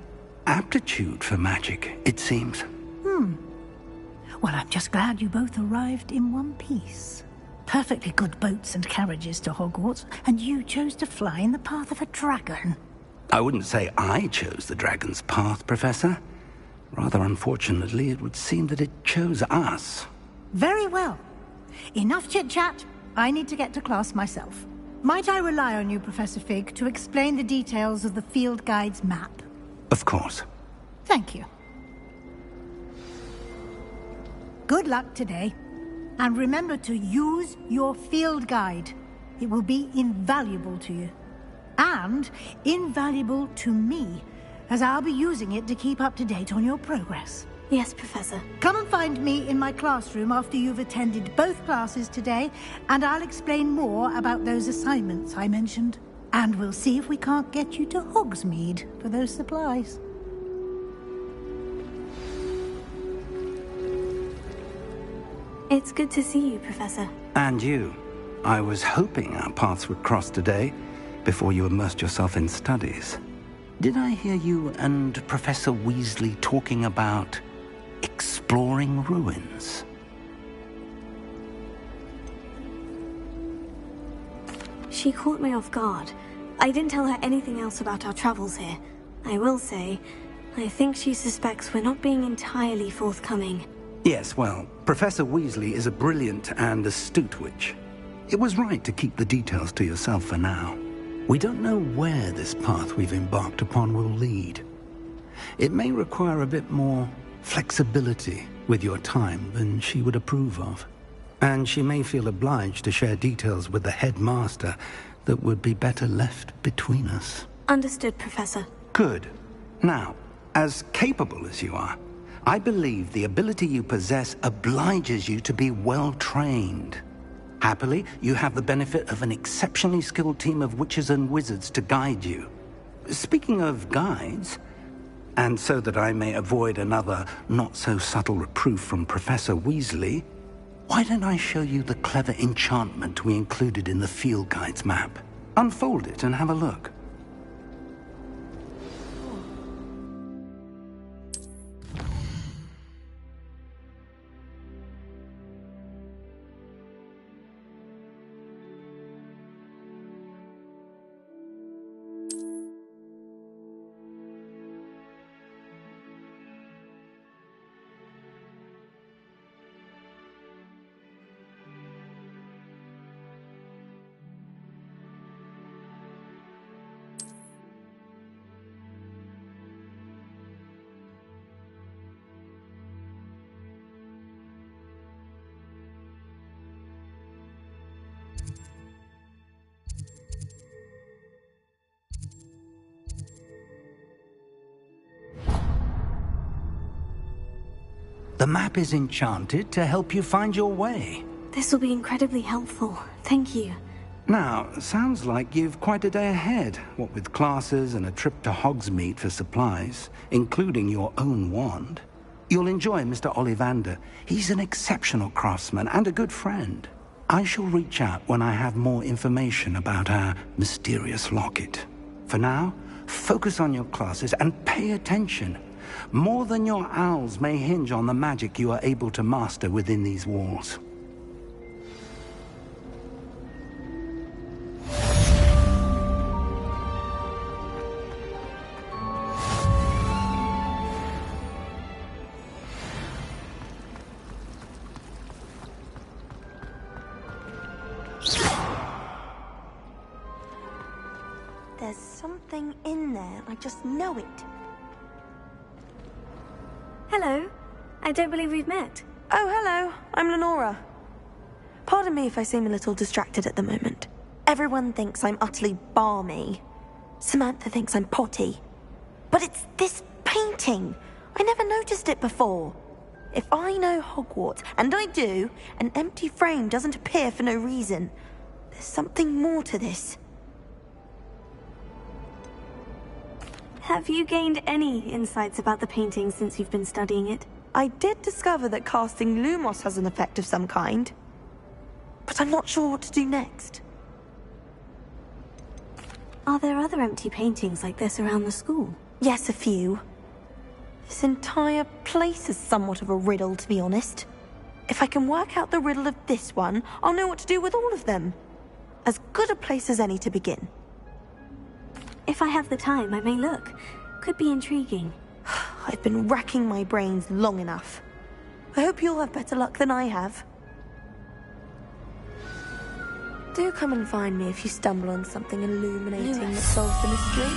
aptitude for magic, it seems. Well, I'm just glad you both arrived in one piece. Perfectly good boats and carriages to Hogwarts, and you chose to fly in the path of a dragon. I wouldn't say I chose the dragon's path, Professor. Rather unfortunately, it would seem that it chose us. Very well. Enough chit-chat. I need to get to class myself. Might I rely on you, Professor Fig, to explain the details of the field guide's map? Of course. Thank you. Good luck today. And remember to use your field guide. It will be invaluable to you. And invaluable to me, as I'll be using it to keep up to date on your progress. Yes, Professor. Come and find me in my classroom after you've attended both classes today, and I'll explain more about those assignments I mentioned. And we'll see if we can't get you to Hogsmeade for those supplies. It's good to see you, Professor. And you. I was hoping our paths would cross today, before you immersed yourself in studies. Did I hear you and Professor Weasley talking about exploring ruins? She caught me off guard. I didn't tell her anything else about our travels here. I will say, I think she suspects we're not being entirely forthcoming. Yes, well, Professor Weasley is a brilliant and astute witch. It was right to keep the details to yourself for now. We don't know where this path we've embarked upon will lead. It may require a bit more flexibility with your time than she would approve of. And she may feel obliged to share details with the headmaster that would be better left between us. Understood, Professor. Good. Now, as capable as you are, I believe the ability you possess obliges you to be well-trained. Happily, you have the benefit of an exceptionally skilled team of witches and wizards to guide you. Speaking of guides, and so that I may avoid another not-so-subtle reproof from Professor Weasley, why don't I show you the clever enchantment we included in the field guide's map? Unfold it and have a look. The map is enchanted to help you find your way. This will be incredibly helpful. Thank you. Now, sounds like you've quite a day ahead, what with classes and a trip to Hogsmeade for supplies, including your own wand. You'll enjoy Mr. Ollivander. He's an exceptional craftsman and a good friend. I shall reach out when I have more information about our mysterious locket. For now, focus on your classes and pay attention. More than your owls may hinge on the magic you are able to master within these walls. There's something in there. I just know it. Hello. I don't believe we've met. Oh, hello. I'm Lenora. Pardon me if I seem a little distracted at the moment. Everyone thinks I'm utterly balmy. Samantha thinks I'm potty. But it's this painting. I never noticed it before. If I know Hogwarts, and I do, an empty frame doesn't appear for no reason. There's something more to this. Have you gained any insights about the painting since you've been studying it? I did discover that casting Lumos has an effect of some kind. But I'm not sure what to do next. Are there other empty paintings like this around the school? Yes, a few. This entire place is somewhat of a riddle, to be honest. If I can work out the riddle of this one, I'll know what to do with all of them. As good a place as any to begin. If I have the time, I may look. Could be intriguing. I've been racking my brains long enough. I hope you'll have better luck than I have. Do come and find me if you stumble on something illuminating that solves the mystery.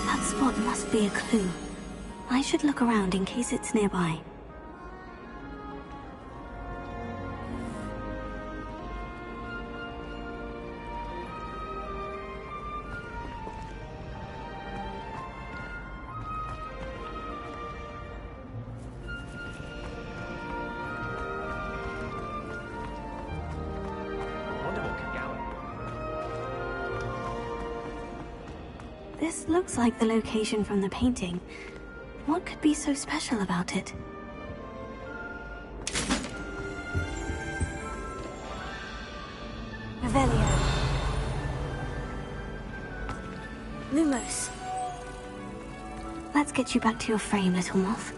That spot must be a clue. I should look around in case it's nearby. This looks like the location from the painting. What could be so special about it? Revelio. Lumos. Let's get you back to your frame, little moth.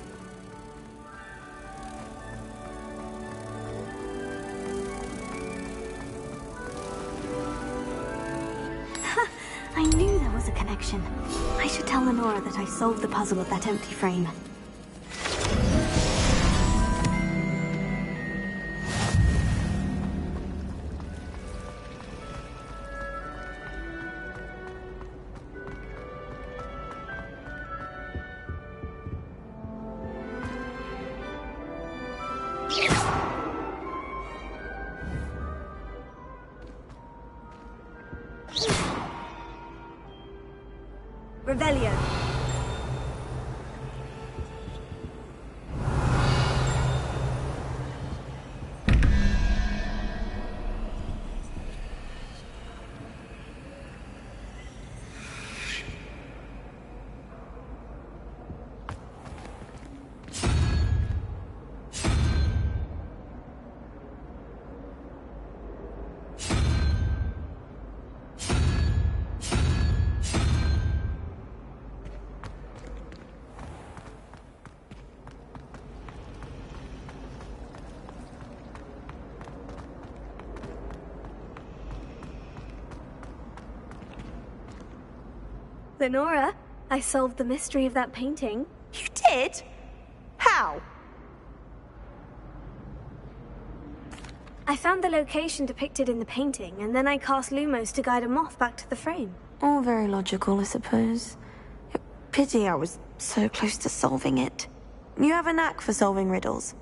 I knew there was a connection. I should tell Lenora that I solved the puzzle of that empty frame. Revelio. Lenora, I solved the mystery of that painting. You did? How? I found the location depicted in the painting, and then I cast Lumos to guide a moth back to the frame. All very logical, I suppose. Pity I was so close to solving it. You have a knack for solving riddles.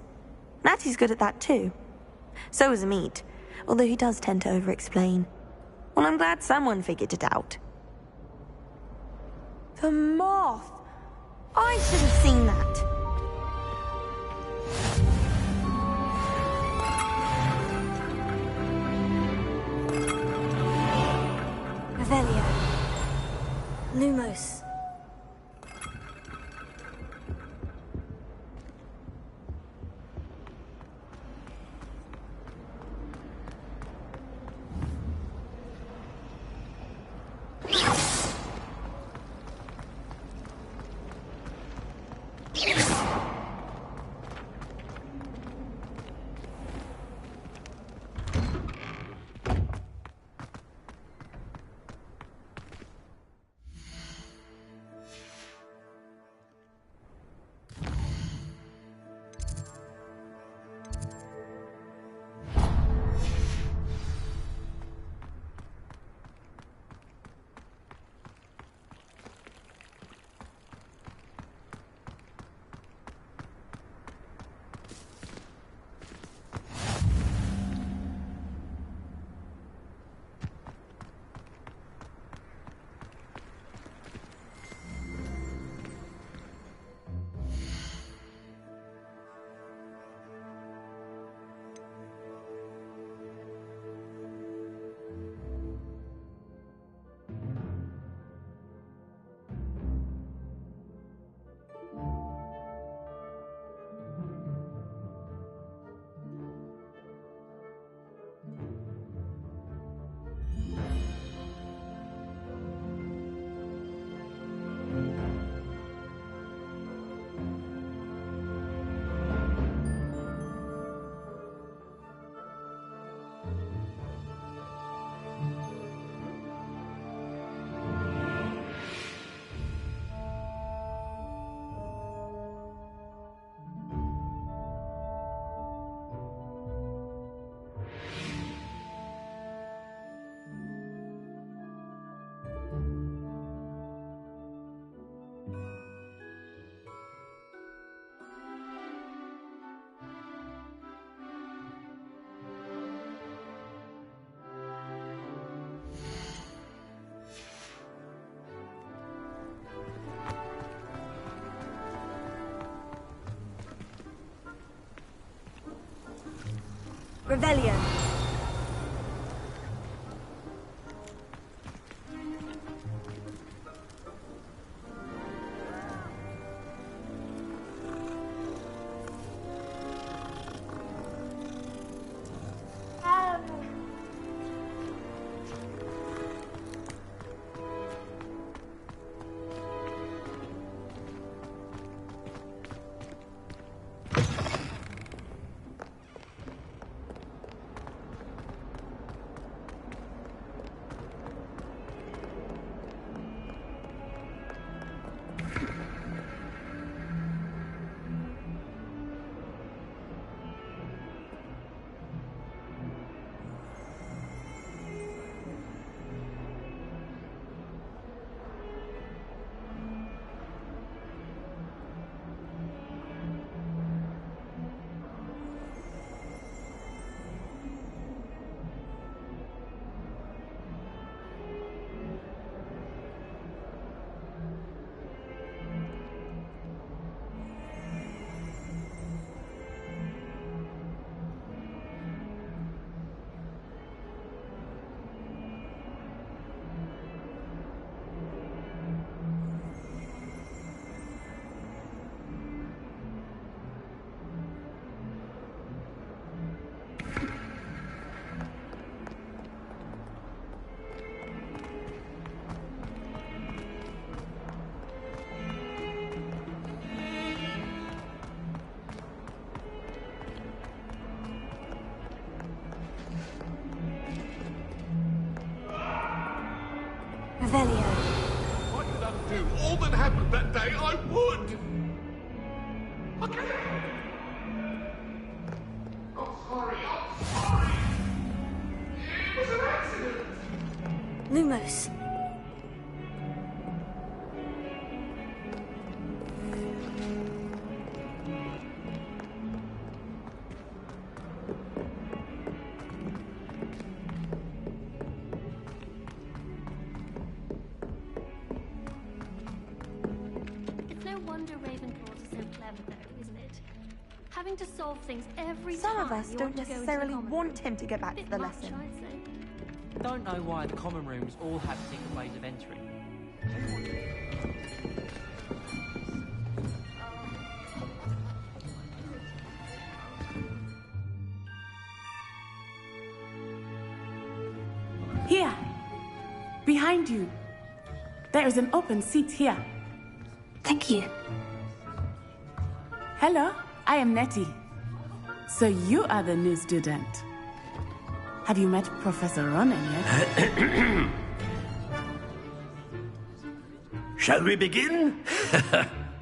Natty's good at that too. So is Amit, although he does tend to over-explain. Well, I'm glad someone figured it out. The moth! I should have seen that. Revelio. Lumos. Revelio. Revelio. I could undo all that happened that day, I would! Okay. I'm sorry. It was an accident. Lumos. Having to solve things every Some time of us you don't want to go into necessarily the common want room. him to get back to the Bit much, lesson. I'd say. Don't know why the common rooms all have secret ways of entering. Here! Behind you! There is an open seat here. Thank you. Hello, I am Nettie. So you are the new student. Have you met Professor Ronan yet? Shall we begin?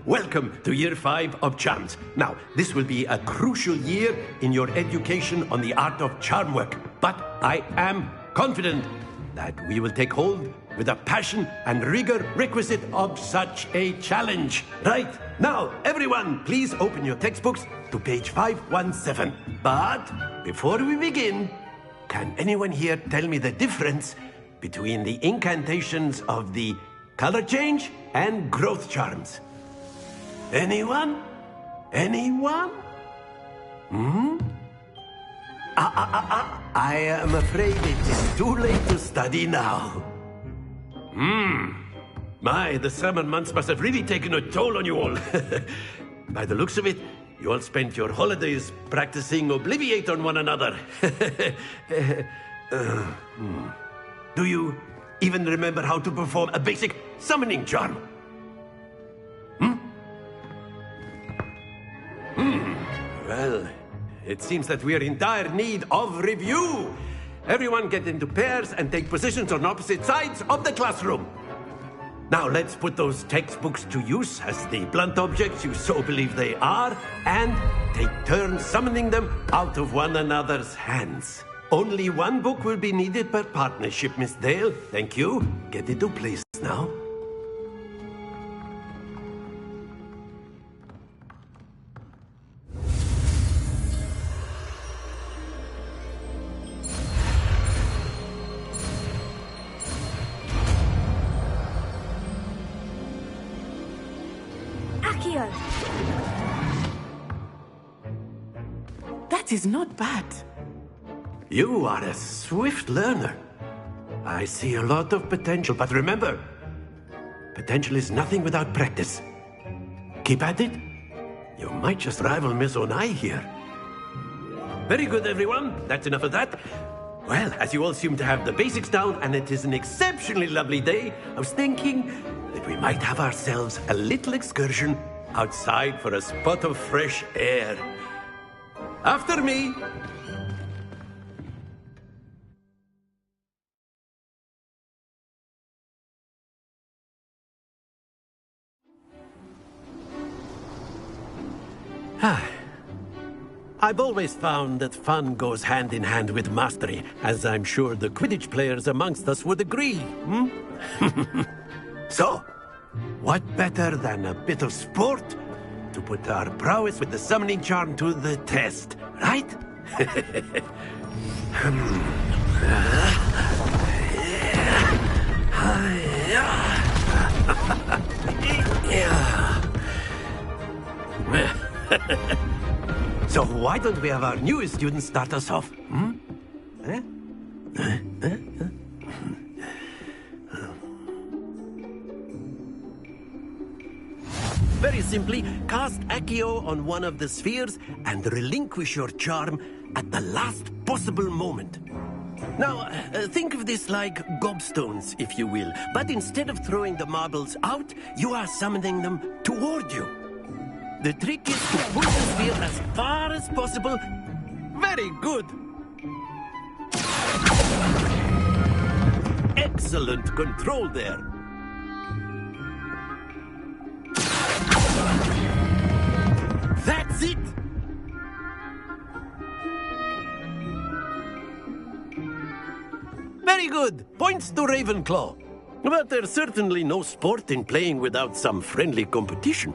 Welcome to Year 5 of Charms. Now, this will be a crucial year in your education on the art of charm work. But I am confident that we will take hold with the passion and rigor requisite of such a challenge. Right, now, everyone, please open your textbooks to page 517. But before we begin, can anyone here tell me the difference between the incantations of the color change and growth charms? Anyone? Anyone? I am afraid it is too late to study now. My, the summer months must have really taken a toll on you all. By the looks of it, you all spent your holidays practicing Obliviate on one another. Do you even remember how to perform a basic summoning charm? Well, it seems that we are in dire need of review. Everyone get into pairs and take positions on opposite sides of the classroom. Now let's put those textbooks to use as the blunt objects you so believe they are, and take turns summoning them out of one another's hands. Only one book will be needed per partnership, Miss Dale. Thank you. Get into place now. That is not bad. You are a swift learner. I see a lot of potential, but remember, potential is nothing without practice. Keep at it. You might just rival Miss Onai here. Very good, everyone. That's enough of that. Well, as you all seem to have the basics down, and it is an exceptionally lovely day, I was thinking that we might have ourselves a little excursion outside for a spot of fresh air. After me. I've always found that fun goes hand in hand with mastery, as I'm sure the Quidditch players amongst us would agree. So, what better than a bit of sport to put our prowess with the summoning charm to the test, right? So why don't we have our newest student start us off? Very simply, cast Accio on one of the spheres and relinquish your charm at the last possible moment. Now, think of this like gobstones, if you will. But instead of throwing the marbles out, you are summoning them toward you. The trick is to push the sphere as far as possible. Very good. Excellent control there. That's it. Very good. Points to Ravenclaw. But there's certainly no sport in playing without some friendly competition.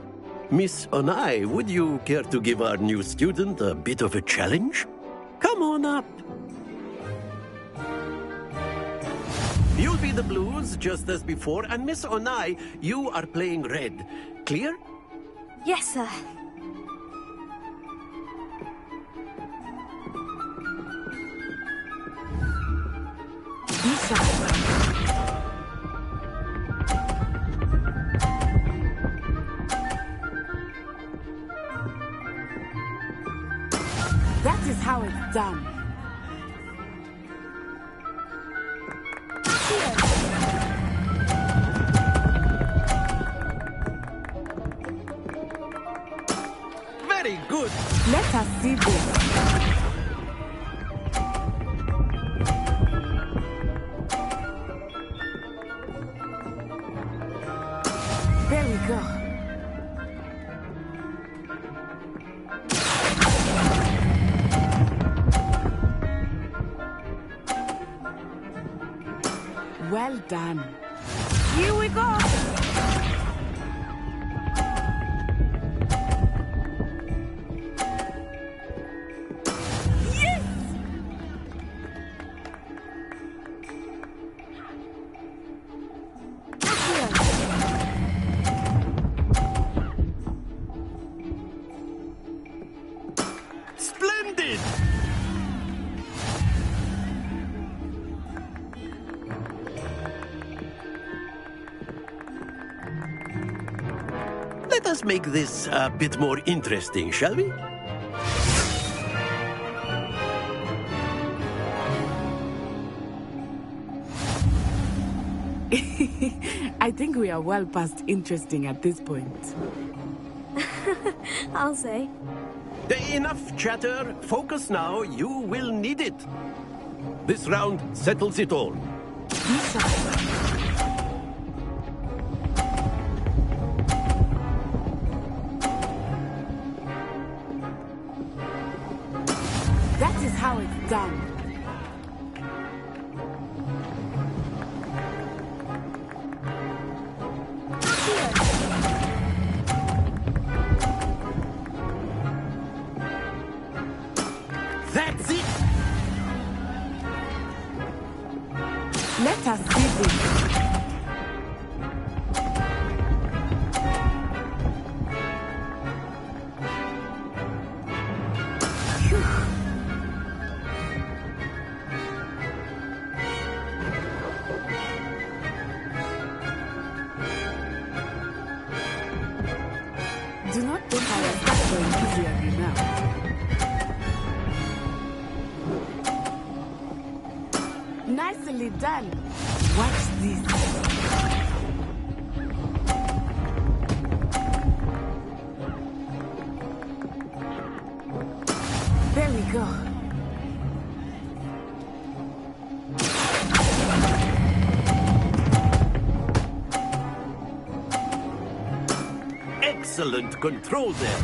Miss Onai, would you care to give our new student a bit of a challenge? Come on up. You'll be the blues, just as before, and Miss Onai, you are playing red. Clear? Yes, sir. That is how it's done. Very good. Let us see this. There we go. Well done. Here we go. Yes! Splendid! Let us make this a bit more interesting, shall we? I think we are well past interesting at this point. I'll say. Enough chatter. Focus now. You will need it. This round settles it all. That is how it's done. That's it! Let us see this. Nicely done. Watch this. There we go. Excellent control there.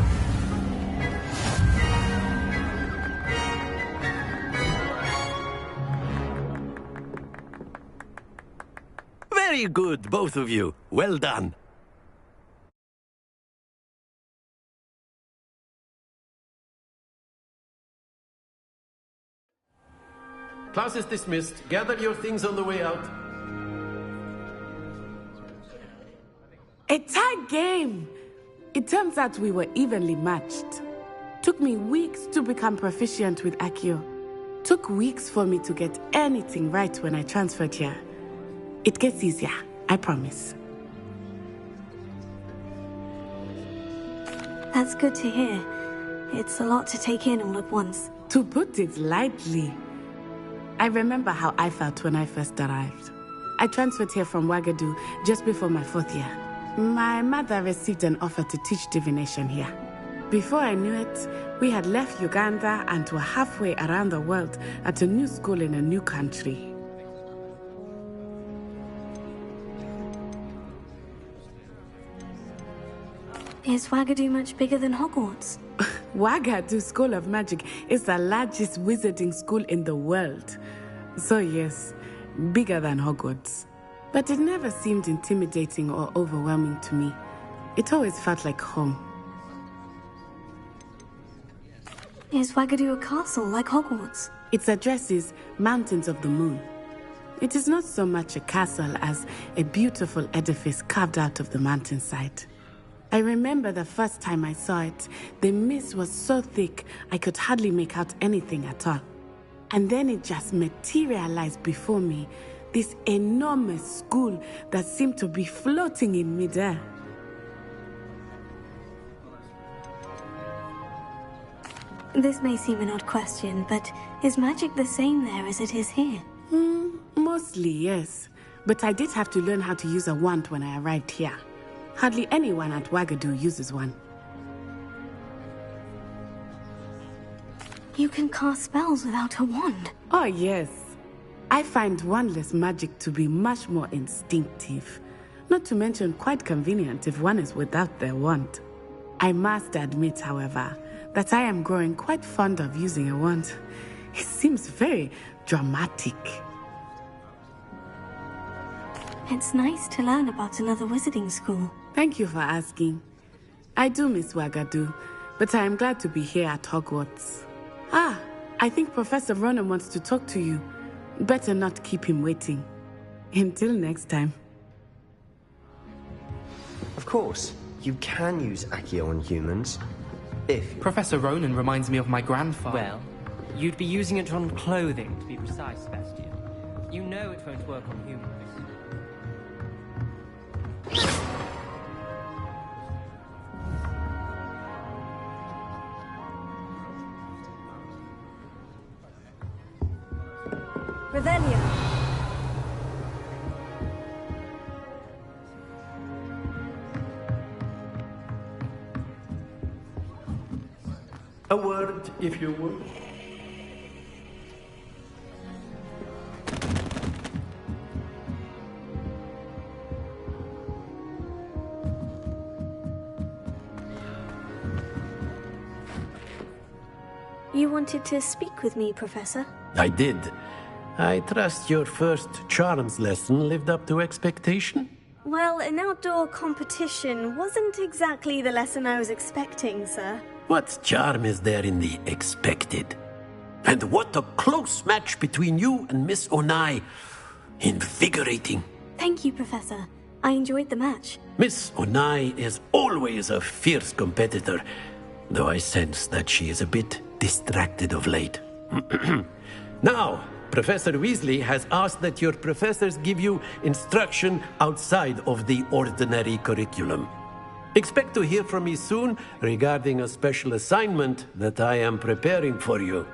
Very good, both of you. Well done. Class is dismissed. Gather your things on the way out. A tight game. It turns out we were evenly matched. Took me weeks to become proficient with Accio. Took weeks for me to get anything right when I transferred here. It gets easier, I promise. That's good to hear. It's a lot to take in all at once. To put it lightly, I remember how I felt when I first arrived. I transferred here from Wagadu just before my 4th year. My mother received an offer to teach divination here. Before I knew it, we had left Uganda and were halfway around the world at a new school in a new country. Is Wagadu much bigger than Hogwarts? Wagadu School of Magic is the largest wizarding school in the world. So yes, bigger than Hogwarts. But it never seemed intimidating or overwhelming to me. It always felt like home. Is Wagadu a castle like Hogwarts? Its address is Mountains of the Moon. It is not so much a castle as a beautiful edifice carved out of the mountainside. I remember the first time I saw it, the mist was so thick I could hardly make out anything at all. And then it just materialized before me, this enormous school that seemed to be floating in midair. This may seem an odd question, but is magic the same there as it is here? Mostly, yes. But I did have to learn how to use a wand when I arrived here. Hardly anyone at Wagadu uses one. You can cast spells without a wand? Oh, yes. I find wandless magic to be much more instinctive. Not to mention quite convenient if one is without their wand. I must admit, however, that I am growing quite fond of using a wand. It seems very dramatic. It's nice to learn about another wizarding school. Thank you for asking. I do miss Wagadu, but I am glad to be here at Hogwarts. Ah, I think Professor Ronan wants to talk to you. Better not keep him waiting. Until next time. Of course, you can use Accio on humans. If Professor Ronan reminds me of my grandfather. Well, you'd be using it on clothing, to be precise, Sebastian. You know it won't work on humans. Revelio. A word, if you would. You wanted to speak with me, Professor? I did. I trust your first charms lesson lived up to expectation? Well, an outdoor competition wasn't exactly the lesson I was expecting, sir. What charm is there in the expected? And what a close match between you and Miss Onai. Invigorating. Thank you, Professor. I enjoyed the match. Miss Onai is always a fierce competitor, though I sense that she is a bit distracted of late. Now, Professor Weasley has asked that your professors give you instruction outside of the ordinary curriculum. Expect to hear from me soon regarding a special assignment that I am preparing for you.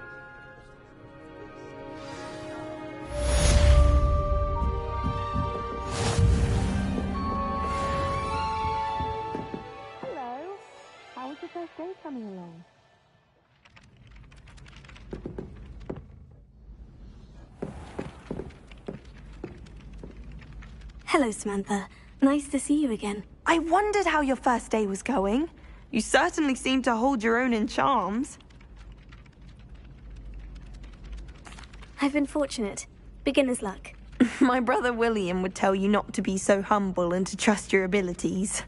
Hello, Samantha. Nice to see you again. I wondered how your first day was going. You certainly seem to hold your own in charms. I've been fortunate. Beginner's luck. My brother William would tell you not to be so humble and to trust your abilities.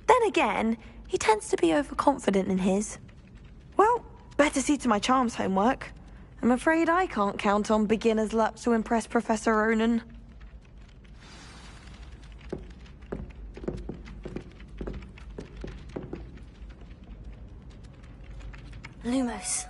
Then again, he tends to be overconfident in his. Well, better see to my charms homework. I'm afraid I can't count on beginner's luck to impress Professor Ronan. Lumos.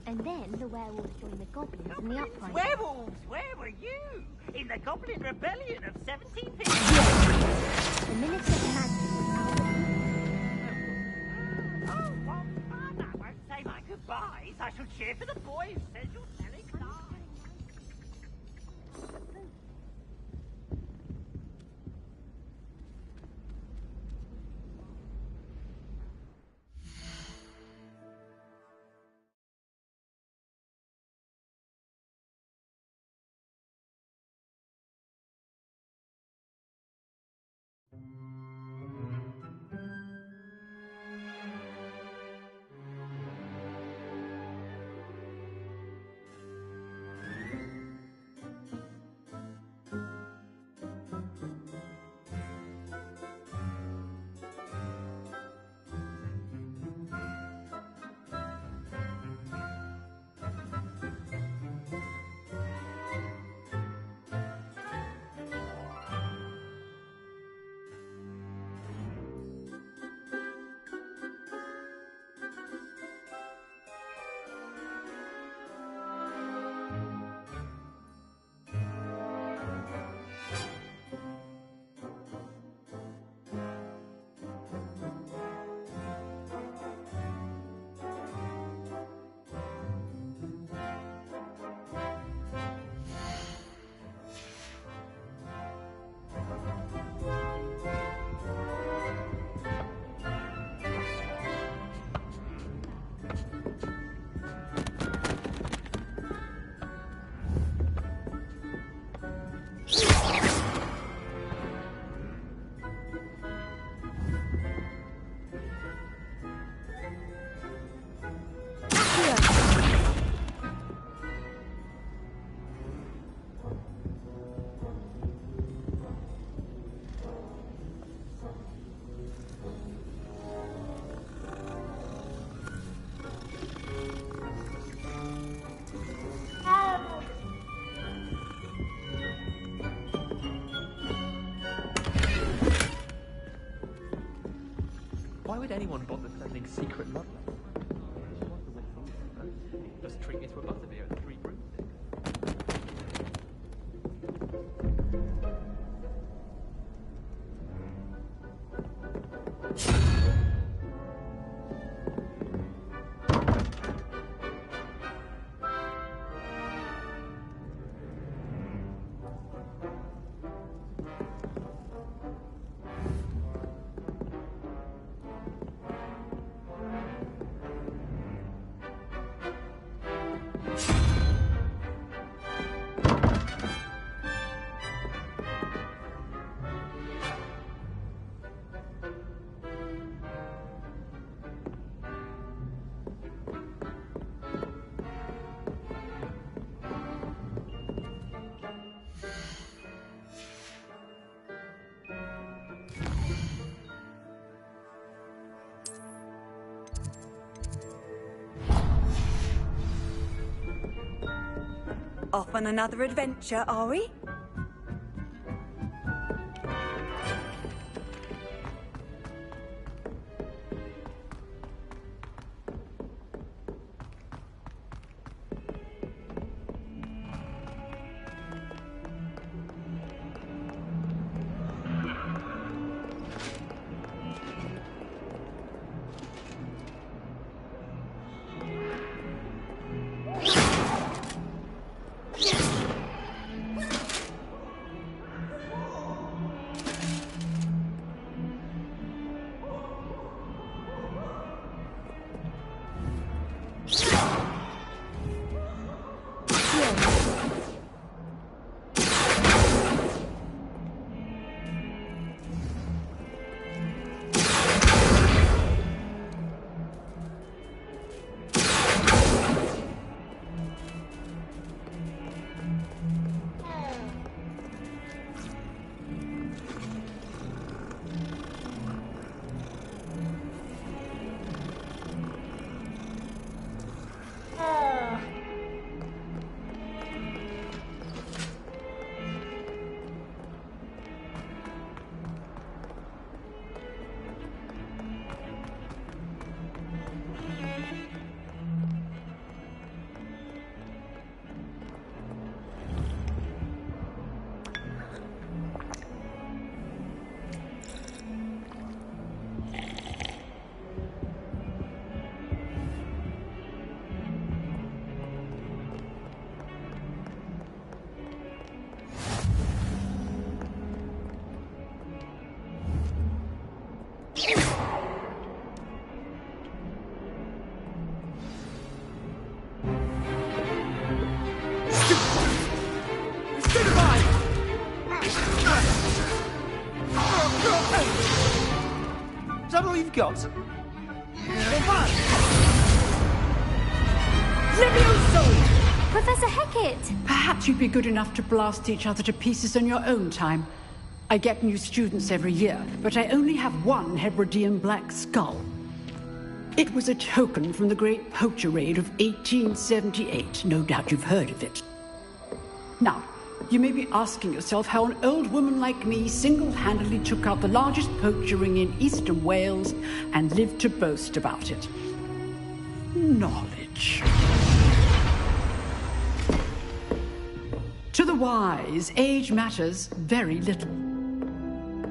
And then the werewolves joined the goblins in the uprising. Werewolves! Where were you? In the Goblin Rebellion of 1750? The minister commanded. Oh, what fun! I won't say my goodbyes. I shall cheer for the boy who says you're telling lies. Why would anyone bother sending secret love letters? Just treat me to a butterbeer and 3 broomsticks. Off on another adventure, are we? Is that all you've got? Levioso! Professor Hecat! Perhaps you'd be good enough to blast each other to pieces on your own time. I get new students every year, but I only have one Hebridean black skull. It was a token from the Great Poacher Raid of 1878. No doubt you've heard of it. Now, you may be asking yourself how an old woman like me single-handedly took out the largest poacher ring in eastern Wales and lived to boast about it. Knowledge. To the wise, age matters very little.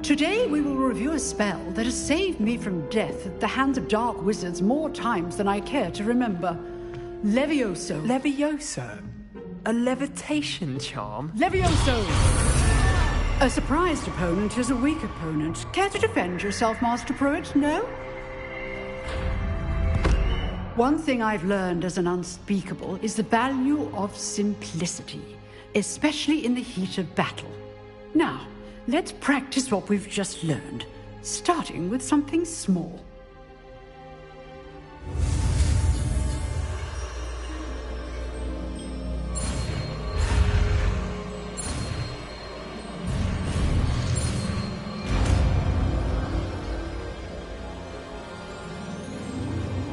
Today we will review a spell that has saved me from death at the hands of dark wizards more times than I care to remember. Levioso. Levioso? A levitation charm? Levioso! A surprised opponent is a weak opponent. Care to defend yourself, Master Pruitt? No? One thing I've learned as an unspeakable is the value of simplicity, especially in the heat of battle. Now, let's practice what we've just learned, starting with something small.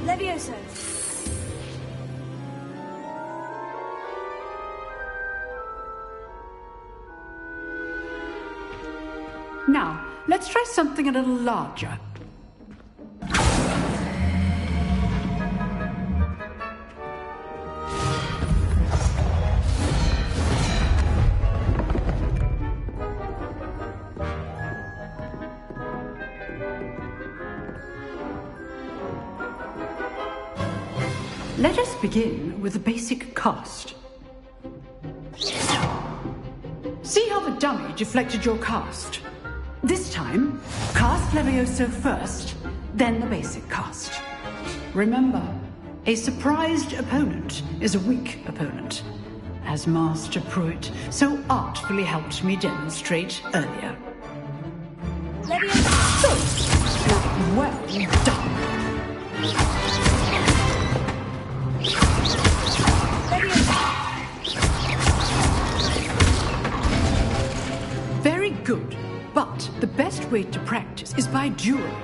Levioso. Now, let's try something a little larger. Let us begin with the basic cast. See how the dummy deflected your cast? This time, cast Levioso first, then the basic cast. Remember, a surprised opponent is a weak opponent, as Master Pruitt so artfully helped me demonstrate earlier. Levioso! Now, well done. Very good. But the best way to practice is by dueling.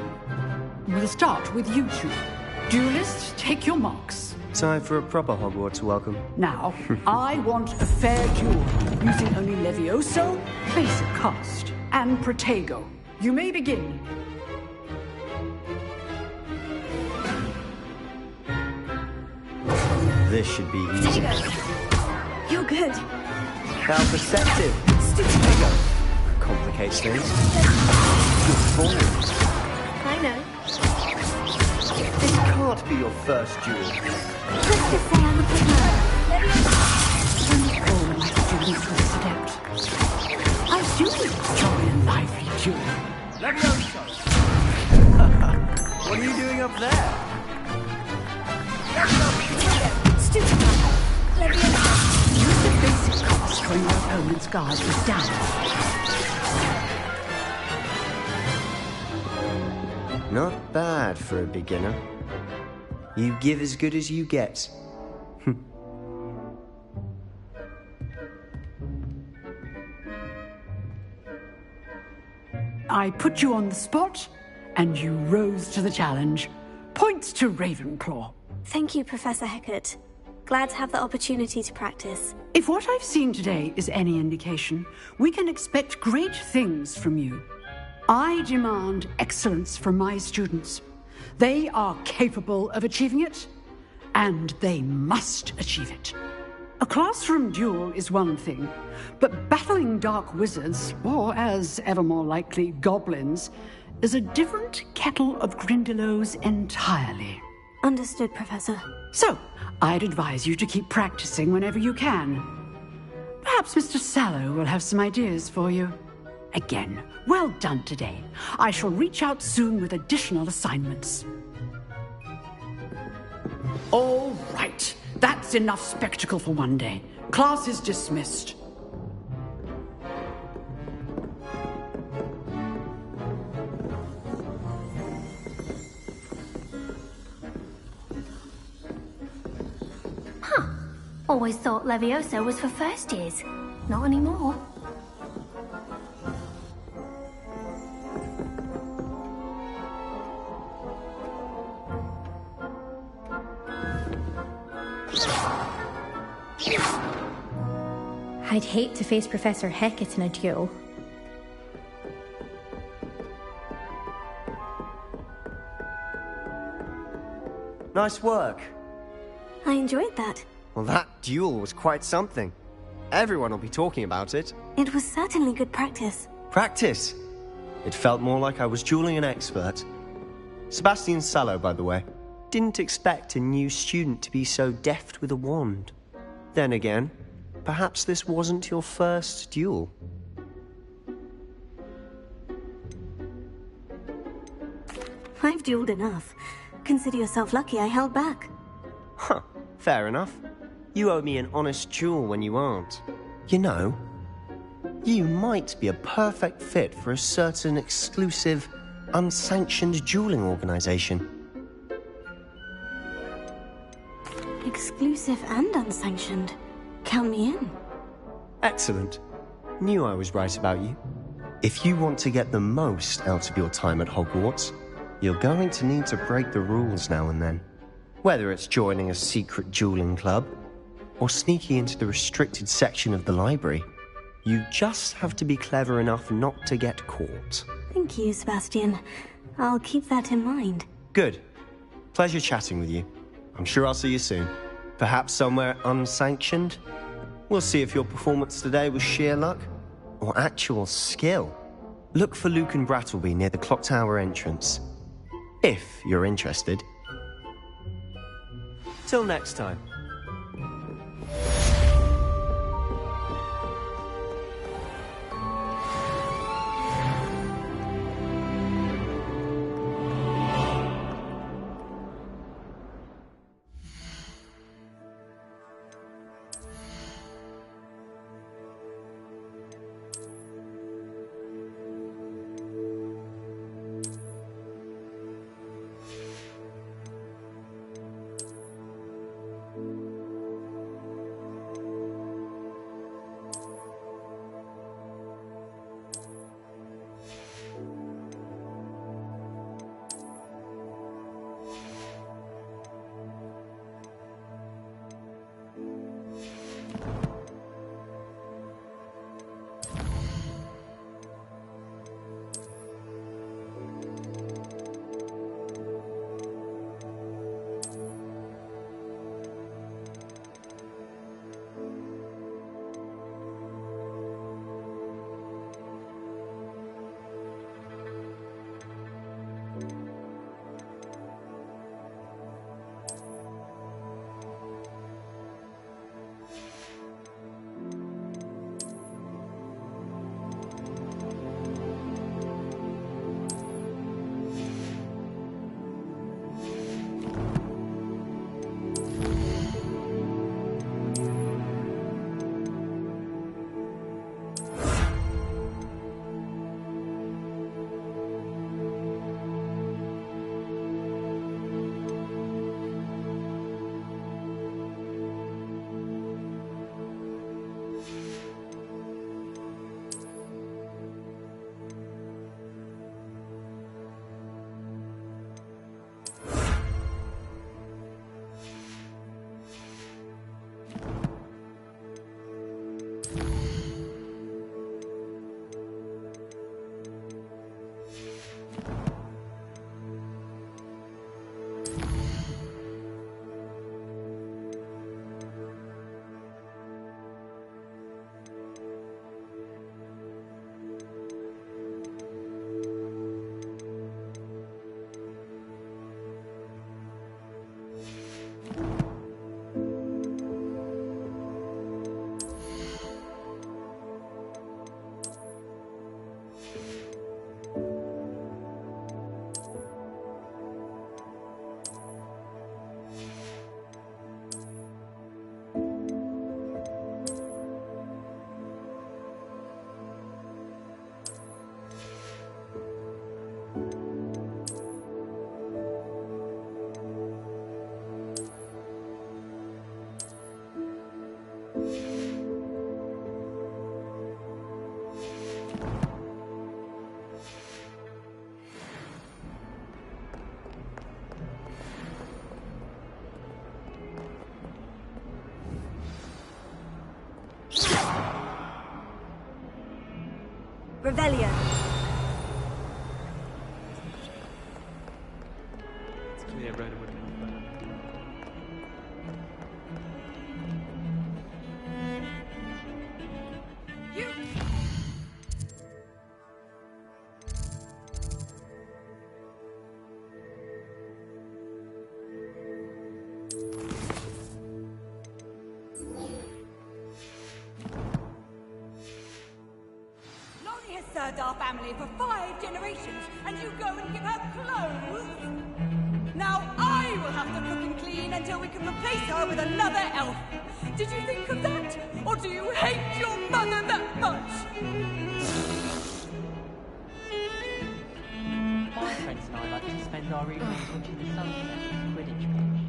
We'll start with you two. Duelists, take your marks. Time for a proper Hogwarts welcome. Now, I want a fair duel, using only Levioso, basic cast, and Protego. You may begin. This should be easy. Protego! You're good. How perceptive. Protego complicates things. Good form. I know. This can't be your first duel. Let's just say I'm a prisoner. All my students were this adept. I do enjoy a lively duel. Levioso! What are you doing up there? Stupid. Levioso. Use the basic cast when your opponent's guard is down. Not bad for a beginner. You give as good as you get. I put you on the spot, and you rose to the challenge. Points to Ravenclaw. Thank you, Professor Hecat. Glad to have the opportunity to practice. If what I've seen today is any indication, we can expect great things from you. I demand excellence from my students. They are capable of achieving it, and they must achieve it. A classroom duel is one thing, but battling dark wizards, or as ever more likely, goblins, is a different kettle of Grindylows entirely. Understood, Professor. So, I'd advise you to keep practicing whenever you can. Perhaps Mr. Sallow will have some ideas for you. Again, well done today. I shall reach out soon with additional assignments. All right. That's enough spectacle for one day. Class is dismissed. Huh. Always thought Leviosa was for first years. Not anymore. I'd hate to face Professor Hecat in a duel. Nice work. I enjoyed that. Well, that duel was quite something. Everyone will be talking about it. It was certainly good practice. Practice? It felt more like I was dueling an expert. Sebastian Sallow, by the way. Didn't expect a new student to be so deft with a wand. Then again, perhaps this wasn't your first duel. I've dueled enough. Consider yourself lucky I held back. Huh, fair enough. You owe me an honest duel when you aren't. You know, you might be a perfect fit for a certain exclusive, unsanctioned dueling organization. Exclusive and unsanctioned. Count me in. Excellent. Knew I was right about you. If you want to get the most out of your time at Hogwarts, you're going to need to break the rules now and then. Whether it's joining a secret dueling club, or sneaking into the restricted section of the library, you just have to be clever enough not to get caught. Thank you, Sebastian. I'll keep that in mind. Good. Pleasure chatting with you. I'm sure I'll see you soon. Perhaps somewhere unsanctioned? We'll see if your performance today was sheer luck or actual skill. Look for Luke and Brattleby near the clock tower entrance, if you're interested. Till next time. Revelio. It's clear Rhoda would know. Laurie has served our family for 5 generations, and you go and give her clothes? Now I will have to cook and clean until we can replace her with another elf. Did you think of that? Or do you hate your mother that much? My friends and I like to spend our evenings watching the sunset and Quidditch pitch.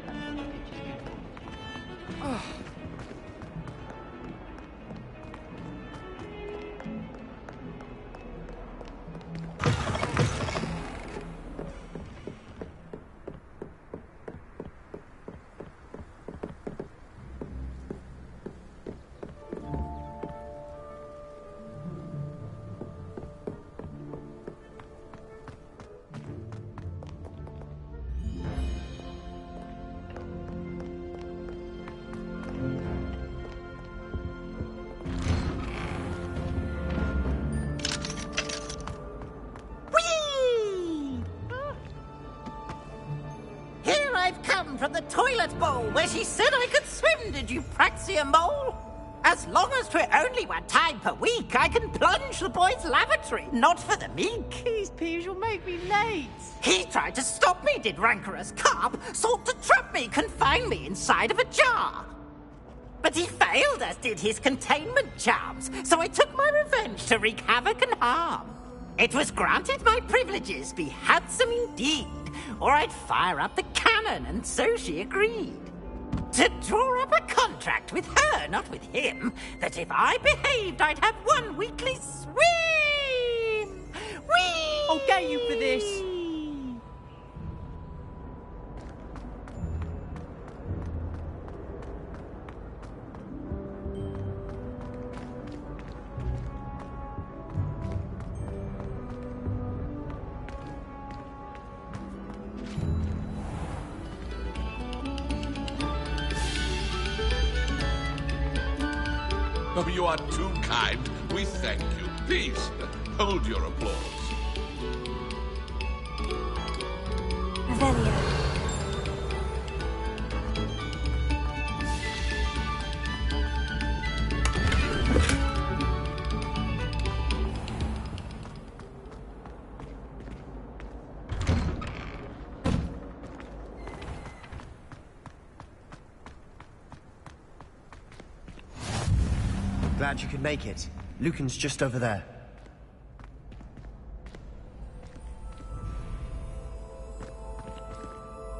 That's what the pitch is good for. Here I've come from the toilet bowl where she said I could swim, did you praxia mole? As long as 'twere only 1 time per week, I can plunge the boy's lavatory, not for the meek. These peas will make me late. He tried to stop me, did rancorous carp, sought to trap me, confine me inside of a jar. But he failed, as did his containment charms, so I took my revenge to wreak havoc and harm. It was granted my privileges be handsome indeed, or I'd fire up the cannon, and so she agreed. To draw up a contract with her, not with him, that if I behaved, I'd have 1 weekly swim! Whee! I'll get you for this. Oh, you are too kind. We thank you. Please, hold your applause. Revelio. Glad you could make it. Lucan's just over there.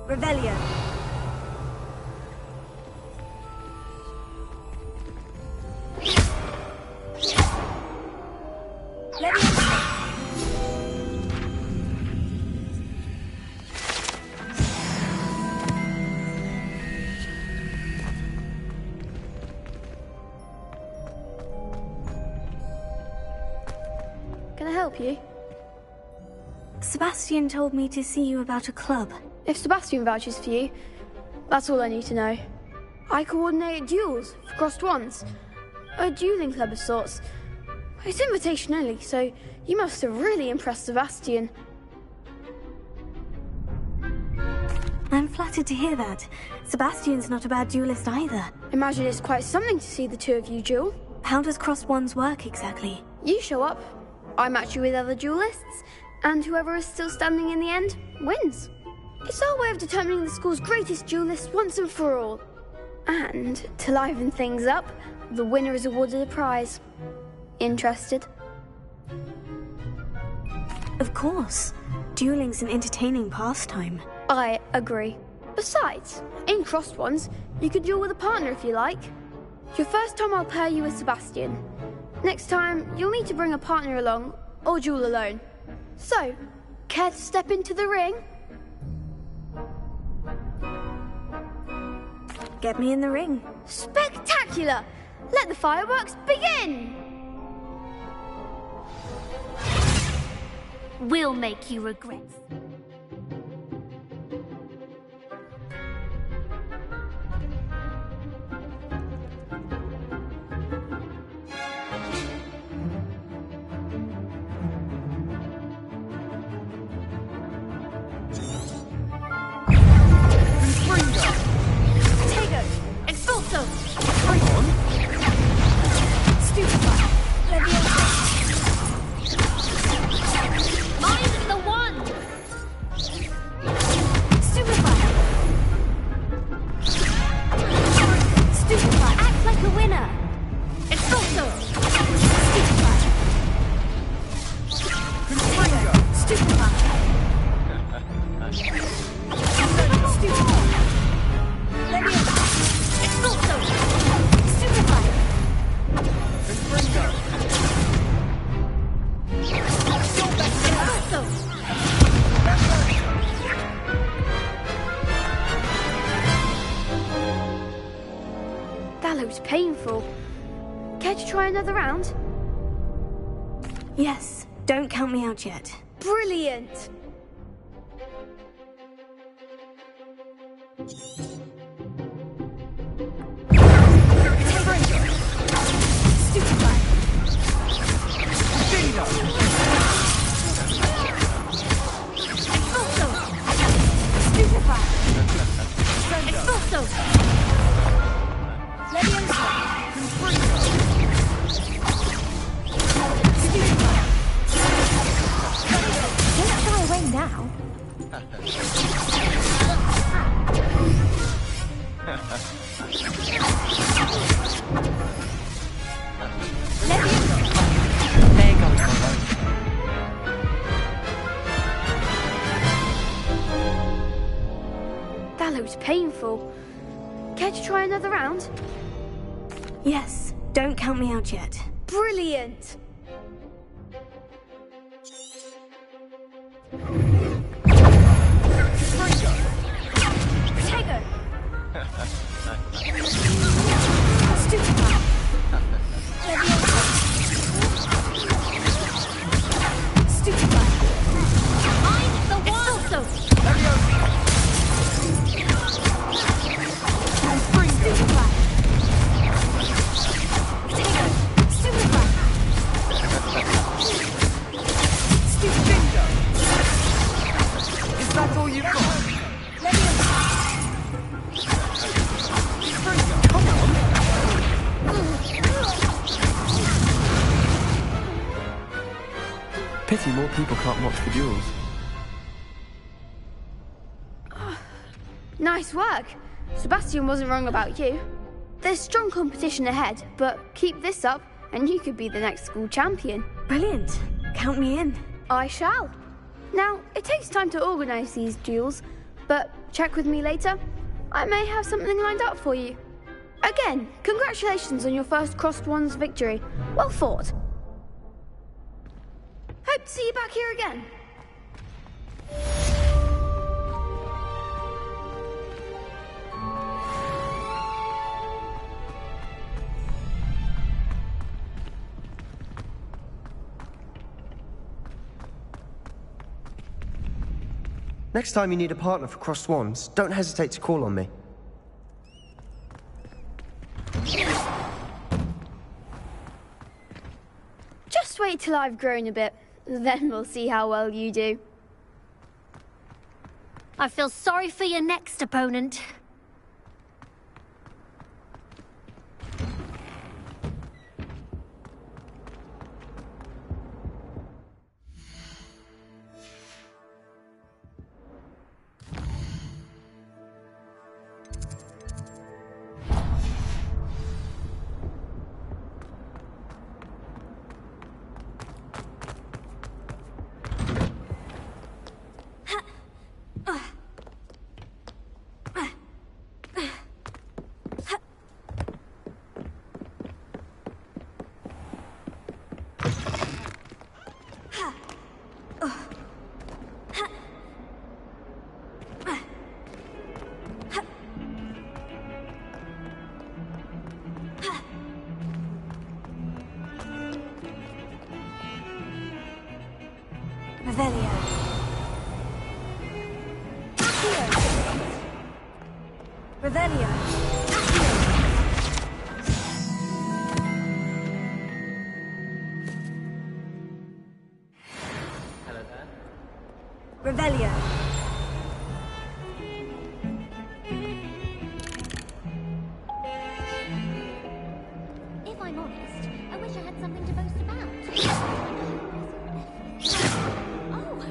Revelio. Can I help you? Sebastian told me to see you about a club. If Sebastian vouches for you, that's all I need to know. I coordinate duels for crossed wands. A dueling club of sorts. It's invitation only, so you must have really impressed Sebastian. I'm flattered to hear that. Sebastian's not a bad duelist either. Imagine it's quite something to see the 2 of you duel. How does crossed wands work exactly? You show up, I match you with other duelists, and whoever is still standing in the end wins. It's our way of determining the school's greatest duelist once and for all. And, to liven things up, the winner is awarded a prize. Interested? Of course. Dueling's an entertaining pastime. I agree. Besides, in crossed ones, you could duel with a partner if you like. Your first time I'll pair you with Sebastian. Next time, you'll need to bring a partner along, or duel alone. So, care to step into the ring? Get me in the ring. Spectacular! Let the fireworks begin! will make you regret. Painful. Care to try another round? Yes, don't count me out yet. Brilliant! That looks painful. Care to try another round? Yes, don't count me out yet. Brilliant! Protego! Stupefy! Stupefy! I'm the one! Also! Stupefy! Is that all you've got? Come on! Pity more people can't watch the duels. Nice work. Sebastian wasn't wrong about you. There's strong competition ahead, but keep this up and you could be the next school champion. Brilliant. Count me in. I shall. Now, it takes time to organise these duels, but check with me later. I may have something lined up for you. Again, congratulations on your first Crossed Wands victory. Well fought. Hope to see you back here again. Next time you need a partner for Crossed Wands, don't hesitate to call on me. Just wait till I've grown a bit, then we'll see how well you do. I feel sorry for your next opponent. Revelio. Revelio. Hello there. Revelio. If I'm honest, I wish I had something to boast about. Oh,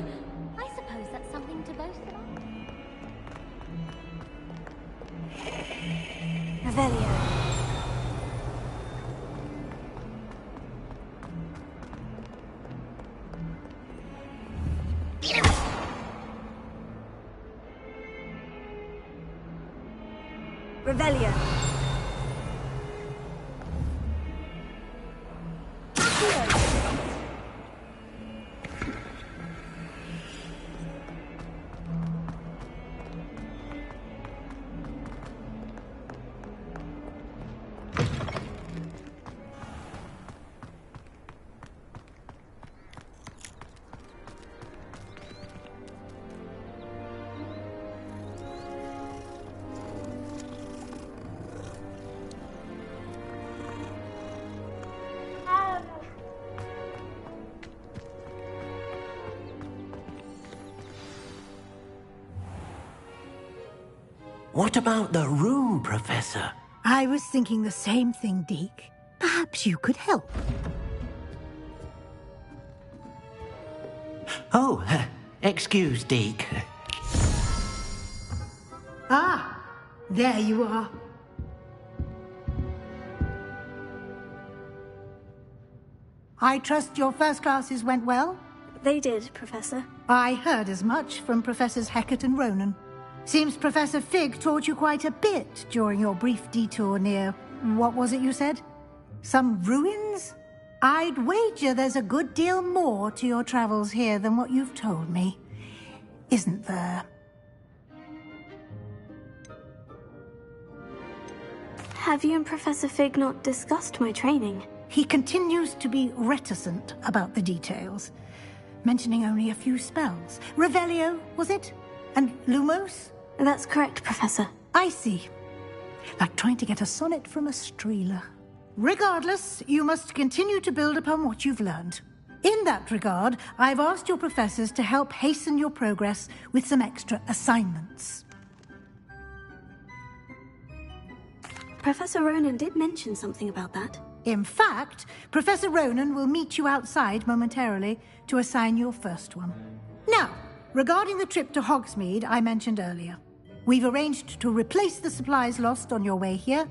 I suppose that's something to boast about. Revelio. Revelio. What about the room, Professor? I was thinking the same thing, Deke. Perhaps you could help. Oh, excuse, Deke. Ah, there you are. I trust your first classes went well? They did, Professor. I heard as much from Professors Hecat and Ronan. Seems Professor Fig taught you quite a bit during your brief detour near... what was it you said? Some ruins? I'd wager there's a good deal more to your travels here than what you've told me. Isn't there? Have you and Professor Fig not discussed my training? He continues to be reticent about the details, mentioning only a few spells. Revelio, was it? And Lumos? That's correct, Professor. I see. Like trying to get a sonnet from a streeler. Regardless, you must continue to build upon what you've learned. In that regard, I've asked your professors to help hasten your progress with some extra assignments. Professor Ronan did mention something about that. In fact, Professor Ronan will meet you outside momentarily to assign your first one. Now, regarding the trip to Hogsmeade I mentioned earlier, we've arranged to replace the supplies lost on your way here,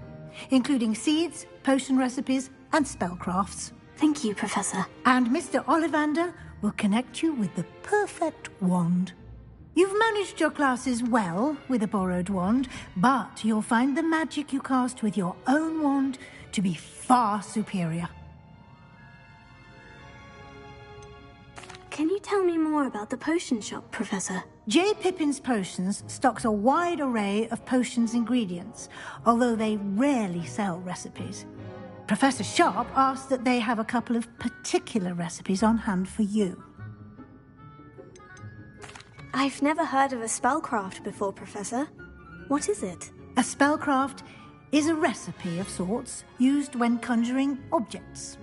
including seeds, potion recipes, and spellcrafts. Thank you, Professor. And Mr. Ollivander will connect you with the perfect wand. You've managed your classes well with a borrowed wand, but you'll find the magic you cast with your own wand to be far superior. Can you tell me more about the potion shop, Professor? J. Pippin's Potions stocks a wide array of potions ingredients, although they rarely sell recipes. Professor Sharp asked that they have a couple of particular recipes on hand for you. I've never heard of a spellcraft before, Professor. What is it? A spellcraft is a recipe of sorts used when conjuring objects.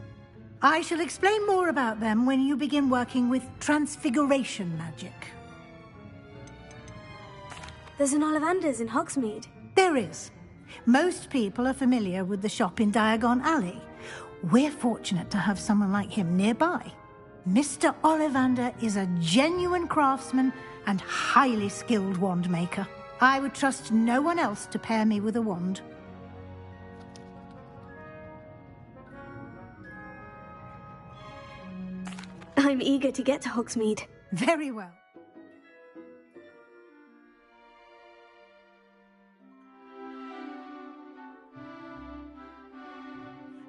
I shall explain more about them when you begin working with transfiguration magic. There's an Ollivander's in Hogsmeade. There is. Most people are familiar with the shop in Diagon Alley. We're fortunate to have someone like him nearby. Mr. Ollivander is a genuine craftsman and highly skilled wand maker. I would trust no one else to pair me with a wand. I'm eager to get to Hogsmeade. Very well.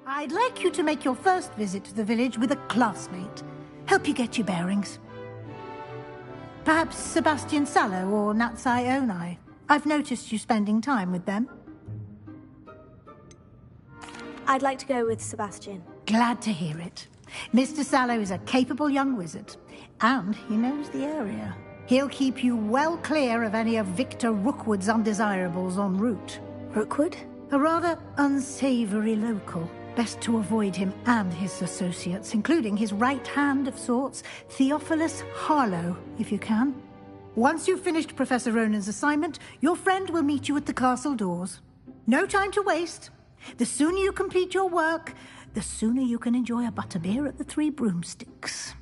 I'd like you to make your first visit to the village with a classmate. Help you get your bearings. Perhaps Sebastian Sallow or Natsai Onai. I've noticed you spending time with them. I'd like to go with Sebastian. Glad to hear it. Mr. Sallow is a capable young wizard, and he knows the area. He'll keep you well clear of any of Victor Rookwood's undesirables en route. Rookwood? A rather unsavory local. Best to avoid him and his associates, including his right hand of sorts, Theophilus Harlow, if you can. Once you've finished Professor Ronan's assignment, your friend will meet you at the castle doors. No time to waste. The sooner you complete your work, the sooner you can enjoy a butterbeer at the Three Broomsticks.